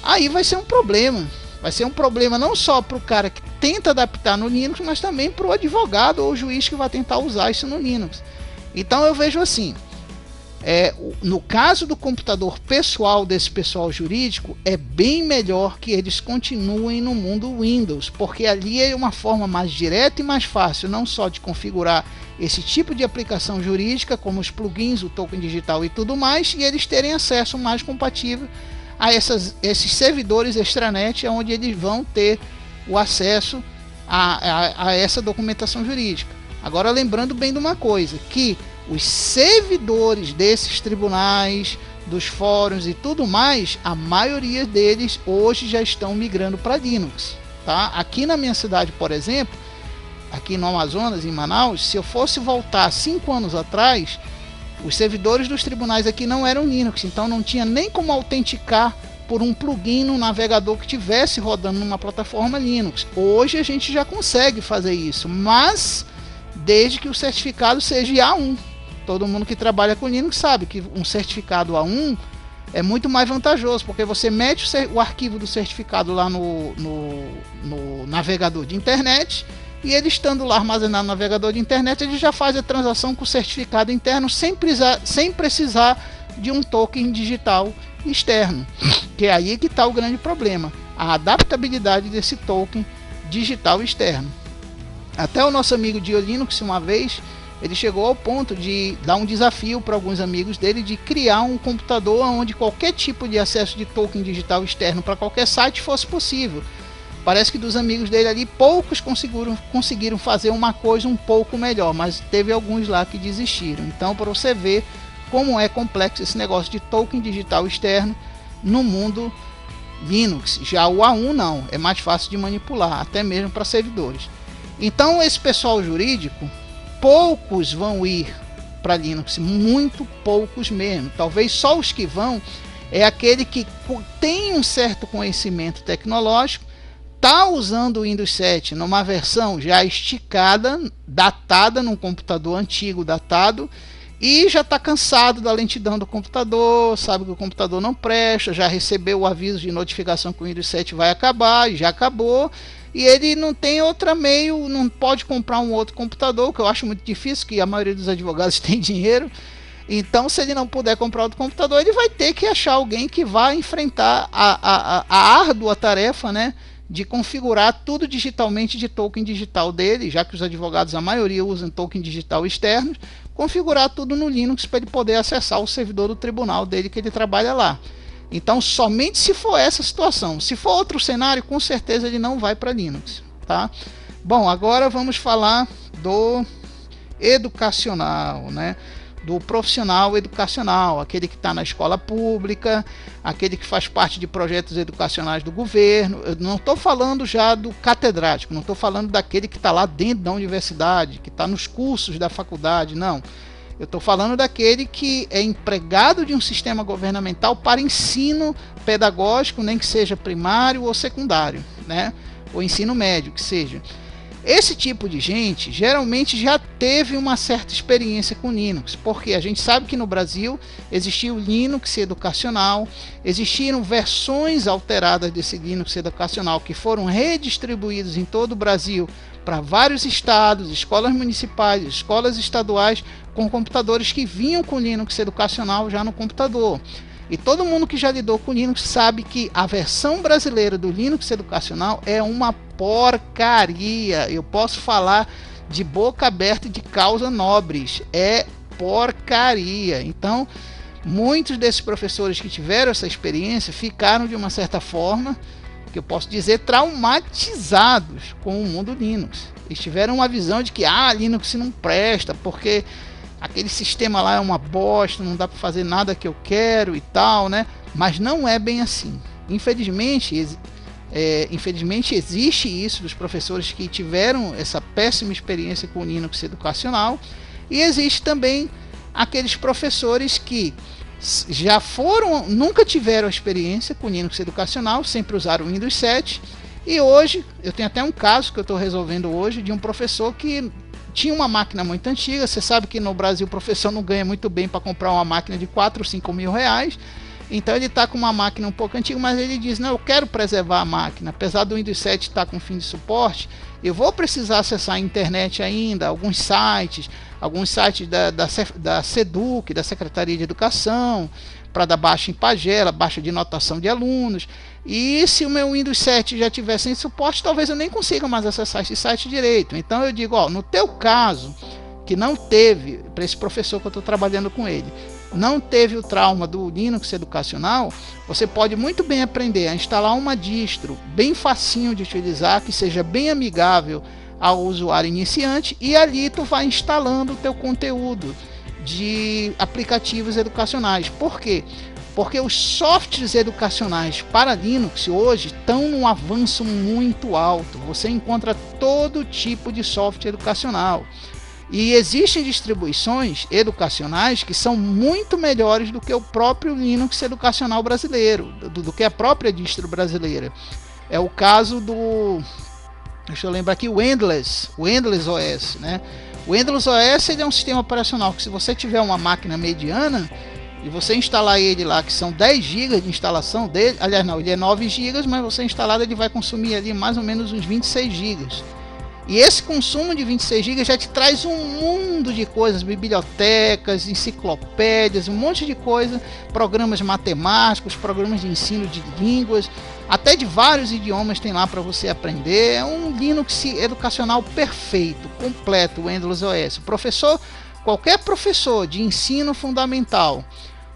aí vai ser um problema. Vai ser um problema não só para o cara que tenta adaptar no Linux, mas também para o advogado ou o juiz que vai tentar usar isso no Linux. Então eu vejo assim, no caso do computador pessoal desse pessoal jurídico, é bem melhor que eles continuem no mundo Windows, porque ali é uma forma mais direta e mais fácil, não só de configurar esse tipo de aplicação jurídica, como os plugins, o token digital e tudo mais, e eles terem acesso mais compatível a esses servidores extranet, onde eles vão ter o acesso a essa documentação jurídica. Agora, lembrando bem de uma coisa, que os servidores desses tribunais, dos fóruns e tudo mais, a maioria deles hoje já estão migrando para Linux. Tá? Aqui na minha cidade, por exemplo, aqui no Amazonas, em Manaus, se eu fosse voltar 5 anos atrás, os servidores dos tribunais aqui não eram Linux, então não tinha nem como autenticar por um plugin no navegador que estivesse rodando numa plataforma Linux. Hoje a gente já consegue fazer isso, mas desde que o certificado seja A1. Todo mundo que trabalha com Linux sabe que um certificado A1 é muito mais vantajoso, porque você mete o arquivo do certificado lá no navegador de internet, e ele estando lá armazenado no navegador de internet, ele já faz a transação com o certificado interno sem precisar de um token digital externo, que é aí que está o grande problema, a adaptabilidade desse token digital externo. Até o nosso amigo DioLinux, uma vez, ele chegou ao ponto de dar um desafio para alguns amigos dele de criar um computador onde qualquer tipo de acesso de token digital externo para qualquer site fosse possível. Parece que dos amigos dele ali, poucos conseguiram fazer uma coisa um pouco melhor, mas teve alguns lá que desistiram. Então, para você ver como é complexo esse negócio de token digital externo no mundo Linux. Já o A1 não, é mais fácil de manipular, até mesmo para servidores. Então, esse pessoal jurídico, poucos vão ir para Linux, muito poucos mesmo. Talvez só os que vão é aquele que tem um certo conhecimento tecnológico, está usando o Windows 7 numa versão já esticada, datada, num computador antigo datado, e já está cansado da lentidão do computador, sabe que o computador não presta, já recebeu o aviso de notificação que o Windows 7 vai acabar, e já acabou, e ele não tem outra meio, não pode comprar um outro computador, que eu acho muito difícil, que a maioria dos advogados tem dinheiro. Então, se ele não puder comprar outro computador, ele vai ter que achar alguém que vá enfrentar a árdua tarefa, né, de configurar tudo digitalmente de token digital dele, já que os advogados, a maioria, usam token digital externos, configurar tudo no Linux para ele poder acessar o servidor do tribunal dele que ele trabalha lá. Então, somente se for essa situação. Se for outro cenário, com certeza ele não vai para Linux, tá? Bom, agora vamos falar do educacional, né? Do profissional educacional, aquele que está na escola pública, aquele que faz parte de projetos educacionais do governo. Eu não estou falando já do catedrático, não estou falando daquele que está lá dentro da universidade, que está nos cursos da faculdade, não. Eu estou falando daquele que é empregado de um sistema governamental para ensino pedagógico, nem que seja primário ou secundário, né? Ou ensino médio, que seja. Esse tipo de gente geralmente já teve uma certa experiência com Linux, porque a gente sabe que no Brasil existiu o Linux educacional, existiram versões alteradas desse Linux educacional que foram redistribuídos em todo o Brasil para vários estados, escolas municipais, escolas estaduais, com computadores que vinham com Linux educacional já no computador. E todo mundo que já lidou com Linux sabe que a versão brasileira do Linux educacional é uma porcaria. Eu posso falar de boca aberta e de causa nobres. É porcaria. Então, muitos desses professores que tiveram essa experiência ficaram, de uma certa forma, que eu posso dizer, traumatizados com o mundo Linux. Eles tiveram uma visão de que Linux não presta, porque aquele sistema lá é uma bosta, não dá para fazer nada que eu quero e tal, né? Mas não é bem assim. Infelizmente existe isso dos professores que tiveram essa péssima experiência com o Linux educacional, e existe também aqueles professores que nunca tiveram experiência com Linux educacional, sempre usaram o Windows 7, e hoje, eu tenho até um caso que eu estou resolvendo hoje, de um professor que tinha uma máquina muito antiga. Você sabe que no Brasil o professor não ganha muito bem para comprar uma máquina de 4 ou 5 mil reais. Então ele está com uma máquina um pouco antiga, mas ele diz, não, eu quero preservar a máquina. Apesar do Windows 7 estar com fim de suporte, eu vou precisar acessar a internet ainda, alguns sites da SEDUC, da Secretaria de Educação, para dar baixa em pagela, baixa de notação de alunos. E se o meu Windows 7 já tiver sem suporte, talvez eu nem consiga mais acessar esse site direito. Então eu digo, no teu caso, que não teve, para esse professor que eu estou trabalhando com ele, não teve o trauma do Linux educacional, você pode muito bem aprender a instalar uma distro bem facinho de utilizar, que seja bem amigável ao usuário iniciante, e ali tu vai instalando o teu conteúdo de aplicativos educacionais. Por quê? Porque os softwares educacionais para Linux hoje estão num avanço muito alto. Você encontra todo tipo de software educacional. E existem distribuições educacionais que são muito melhores do que o próprio Linux educacional brasileiro, do que a própria distro brasileira. É o caso do... Deixa eu lembrar aqui, o Endless OS, né? O Endless OS ele é um sistema operacional que, se você tiver uma máquina mediana e você instalar ele lá, que são 10 GB de instalação dele, aliás não, ele é 9 GB, mas você instalado ele vai consumir ali mais ou menos uns 26 GB. E esse consumo de 26 GB já te traz um mundo de coisas, bibliotecas, enciclopédias, um monte de coisa, programas matemáticos, programas de ensino de línguas, até de vários idiomas tem lá para você aprender. É um Linux educacional perfeito, completo, o Endless OS. Qualquer professor de ensino fundamental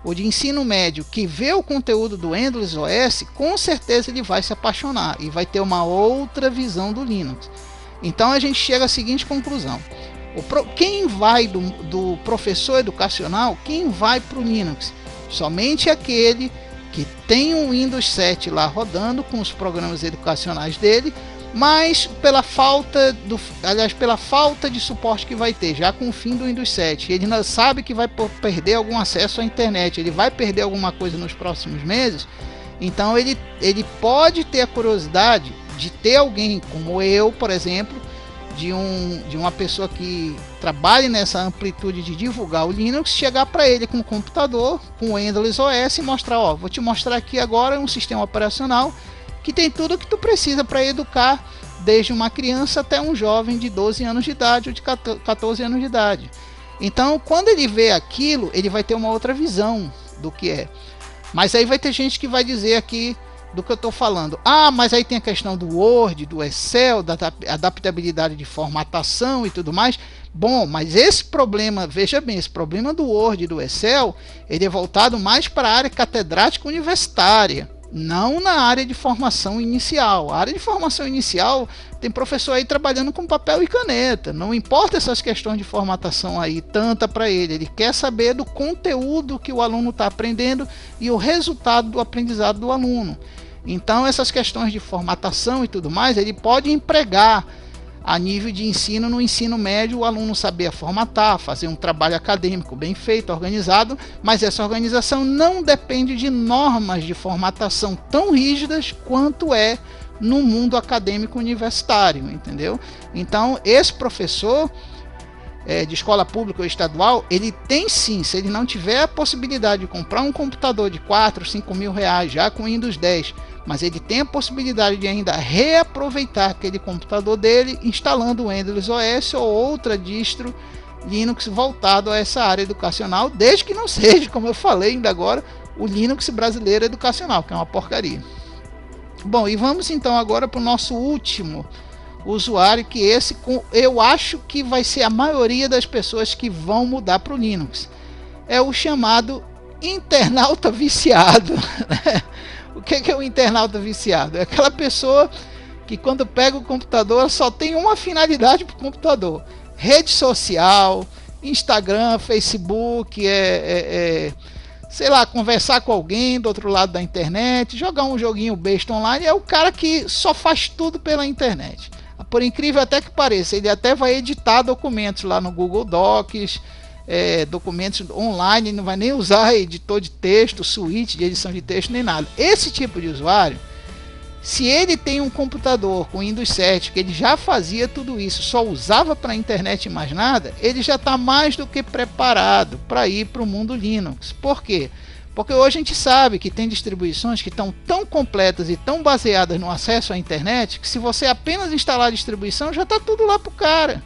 ou de ensino médio que vê o conteúdo do Endless OS, com certeza ele vai se apaixonar e vai ter uma outra visão do Linux. Então a gente chega à seguinte conclusão: quem vai do professor educacional, quem vai para o Linux? Somente aquele que tem um Windows 7 lá rodando com os programas educacionais dele, mas pela falta de suporte que vai ter, já com o fim do Windows 7, ele não sabe que vai perder algum acesso à internet, ele vai perder alguma coisa nos próximos meses. Então ele pode ter a curiosidade de ter alguém como eu, por exemplo, de uma pessoa que trabalhe nessa amplitude de divulgar o Linux, chegar para ele com o computador, com o Endless OS, e mostrar, vou te mostrar aqui agora um sistema operacional que tem tudo o que tu precisa para educar desde uma criança até um jovem de 12 anos de idade ou de 14 anos de idade. Então, quando ele vê aquilo, ele vai ter uma outra visão do que é. Mas aí vai ter gente que vai dizer aqui do que eu estou falando. Ah, mas aí tem a questão do Word, do Excel, da adaptabilidade de formatação e tudo mais. Bom, mas esse problema, veja bem, esse problema do Word e do Excel, ele é voltado mais para a área catedrática universitária, não na área de formação inicial. A área de formação inicial tem professor aí trabalhando com papel e caneta. Não importa essas questões de formatação aí, tanta para ele. Ele quer saber do conteúdo que o aluno está aprendendo e o resultado do aprendizado do aluno. Então, essas questões de formatação e tudo mais, ele pode empregar a nível de ensino, no ensino médio, o aluno saber formatar, fazer um trabalho acadêmico bem feito, organizado, mas essa organização não depende de normas de formatação tão rígidas quanto é no mundo acadêmico universitário, entendeu? Então, esse professor de escola pública ou estadual, ele tem sim, se ele não tiver a possibilidade de comprar um computador de 4, 5 mil reais, já com Windows 10, mas ele tem a possibilidade de ainda reaproveitar aquele computador dele, instalando o Windows OS ou outra distro Linux voltado a essa área educacional, desde que não seja, como eu falei ainda agora, o Linux brasileiro educacional, que é uma porcaria. Bom, e vamos então agora para o nosso último usuário, que esse eu acho que vai ser a maioria das pessoas que vão mudar para o Linux. É o chamado internauta viciado. O que é o internauta viciado? É aquela pessoa que quando pega o computador só tem uma finalidade para o computador: rede social, Instagram, Facebook, sei lá, conversar com alguém do outro lado da internet, jogar um joguinho besta online. É o cara que só faz tudo pela internet. Por incrível até que pareça, ele até vai editar documentos lá no Google Docs, documentos online, não vai nem usar editor de texto, suíte de edição de texto, nem nada. Esse tipo de usuário, se ele tem um computador com Windows 7, que ele já fazia tudo isso, só usava para a internet e mais nada, ele já está mais do que preparado para ir para o mundo Linux. Por quê? Porque hoje a gente sabe que tem distribuições que estão tão completas e tão baseadas no acesso à internet, que se você apenas instalar a distribuição, já está tudo lá para o cara.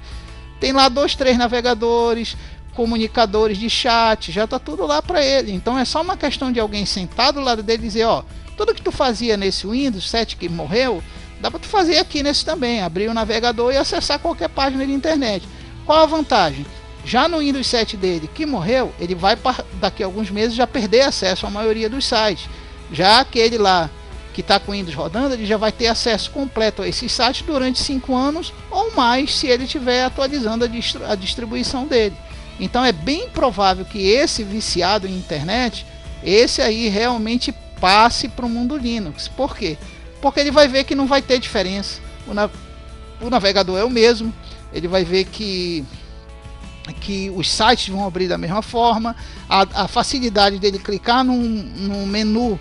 Tem lá 2, 3 navegadores, comunicadores de chat, já está tudo lá para ele. Então é só uma questão de alguém sentar do lado dele e dizer: ó, tudo que tu fazia nesse Windows 7 que morreu, dá para tu fazer aqui nesse também, abrir o navegador e acessar qualquer página de internet. Qual a vantagem? Já no Windows 7 dele, que morreu, ele vai daqui a alguns meses já perder acesso à maioria dos sites. Já aquele lá que está com o Windows rodando, ele já vai ter acesso completo a esses sites durante 5 anos ou mais, se ele estiver atualizando a distribuição dele. Então é bem provável que esse viciado em internet, esse aí realmente passe para o mundo Linux. Por quê? Porque ele vai ver que não vai ter diferença. O navegador é o mesmo, ele vai ver que os sites vão abrir da mesma forma, a facilidade dele clicar num menu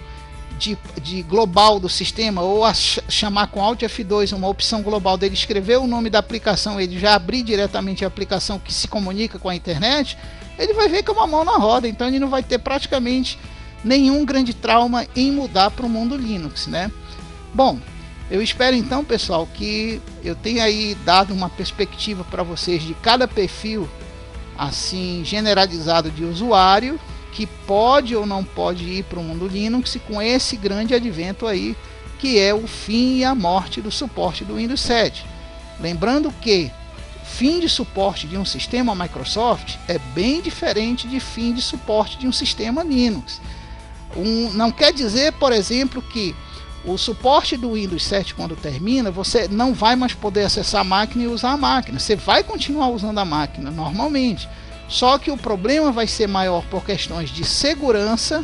de global do sistema, ou chamar com Alt F2 uma opção global dele, escrever o nome da aplicação, ele já abrir diretamente a aplicação que se comunica com a internet, ele vai ver que é uma mão na roda. Então ele não vai ter praticamente nenhum grande trauma em mudar para o mundo Linux, né? Bom, eu espero então, pessoal, que eu tenha aí dado uma perspectiva para vocês de cada perfil assim generalizado de usuário que pode ou não pode ir para o mundo Linux, com esse grande advento aí que é o fim e a morte do suporte do Windows 7. Lembrando que fim de suporte de um sistema Microsoft é bem diferente de fim de suporte de um sistema Linux. Não quer dizer, por exemplo, que o suporte do Windows 7, quando termina, você não vai mais poder acessar a máquina e usar a máquina. Você vai continuar usando a máquina normalmente. Só que o problema vai ser maior por questões de segurança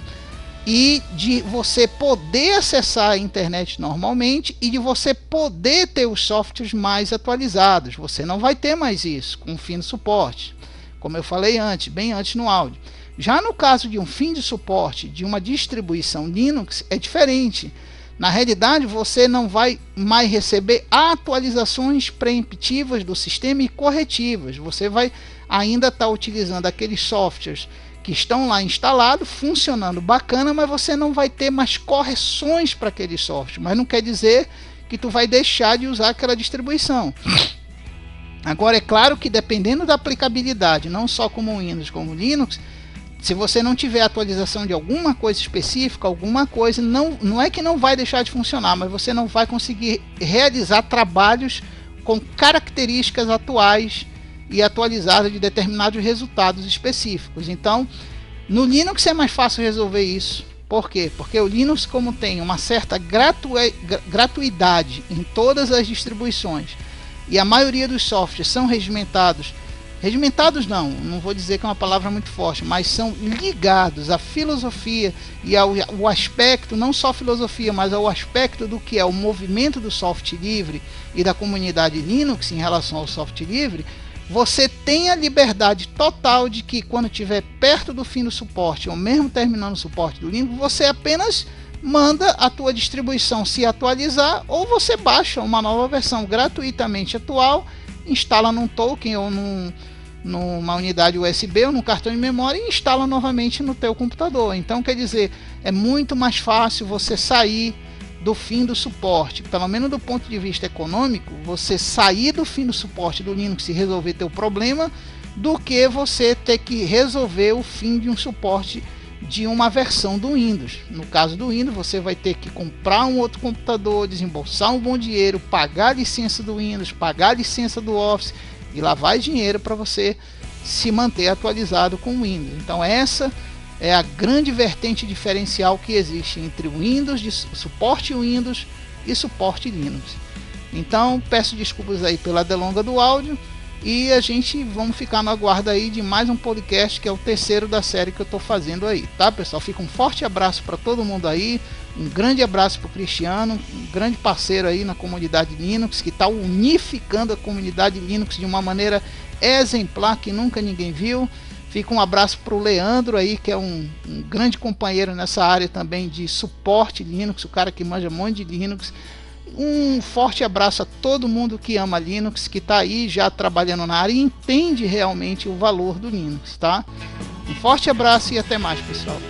e de você poder acessar a internet normalmente e de você poder ter os softwares mais atualizados. Você não vai ter mais isso com o fim de suporte, como eu falei antes, bem antes no áudio. Já no caso de um fim de suporte de uma distribuição Linux, é diferente. Na realidade, você não vai mais receber atualizações preemptivas do sistema e corretivas. Você vai ainda estar utilizando aqueles softwares que estão lá instalados, funcionando bacana, mas você não vai ter mais correções para aquele software. Mas não quer dizer que tu vai deixar de usar aquela distribuição. Agora é claro que dependendo da aplicabilidade, não só como o Windows como o Linux, se você não tiver atualização de alguma coisa específica, alguma coisa, não é que não vai deixar de funcionar, mas você não vai conseguir realizar trabalhos com características atuais e atualizadas de determinados resultados específicos. Então, no Linux é mais fácil resolver isso. Por quê? Porque o Linux, como tem uma certa gratuidade em todas as distribuições, e a maioria dos softwares são regimentados não vou dizer que é uma palavra muito forte, mas são ligados à filosofia e ao aspecto, não só filosofia, mas ao aspecto do que é o movimento do software livre e da comunidade Linux em relação ao software livre. Você tem a liberdade total de que quando estiver perto do fim do suporte, ou mesmo terminando o suporte do Linux, você apenas manda a tua distribuição se atualizar, ou você baixa uma nova versão gratuitamente atual, instala num token ou numa unidade USB ou num cartão de memória e instala novamente no teu computador. Então, quer dizer, é muito mais fácil você sair do fim do suporte, pelo menos do ponto de vista econômico, você sair do fim do suporte do Linux e resolver teu problema, do que você ter que resolver o fim de um suporte de uma versão do Windows. No caso do Windows, você vai ter que comprar um outro computador, desembolsar um bom dinheiro, pagar a licença do Windows, pagar a licença do Office, e lá vai dinheiro para você se manter atualizado com o Windows. Então essa é a grande vertente diferencial que existe entre o Windows, de suporte Windows e suporte Linux. Então peço desculpas aí pela delonga do áudio, e a gente vamos ficar no aguardo aí de mais um podcast, que é o terceiro da série que eu estou fazendo aí, tá, pessoal? Fica um forte abraço para todo mundo aí, um grande abraço para o Cristiano, um grande parceiro aí na comunidade Linux, que está unificando a comunidade Linux de uma maneira exemplar que nunca ninguém viu. Fica um abraço para o Leandro aí, que é um grande companheiro nessa área também de suporte Linux, o cara que manja um monte de Linux. Um forte abraço a todo mundo que ama Linux, que está aí já trabalhando na área e entende realmente o valor do Linux, tá? Um forte abraço e até mais, pessoal.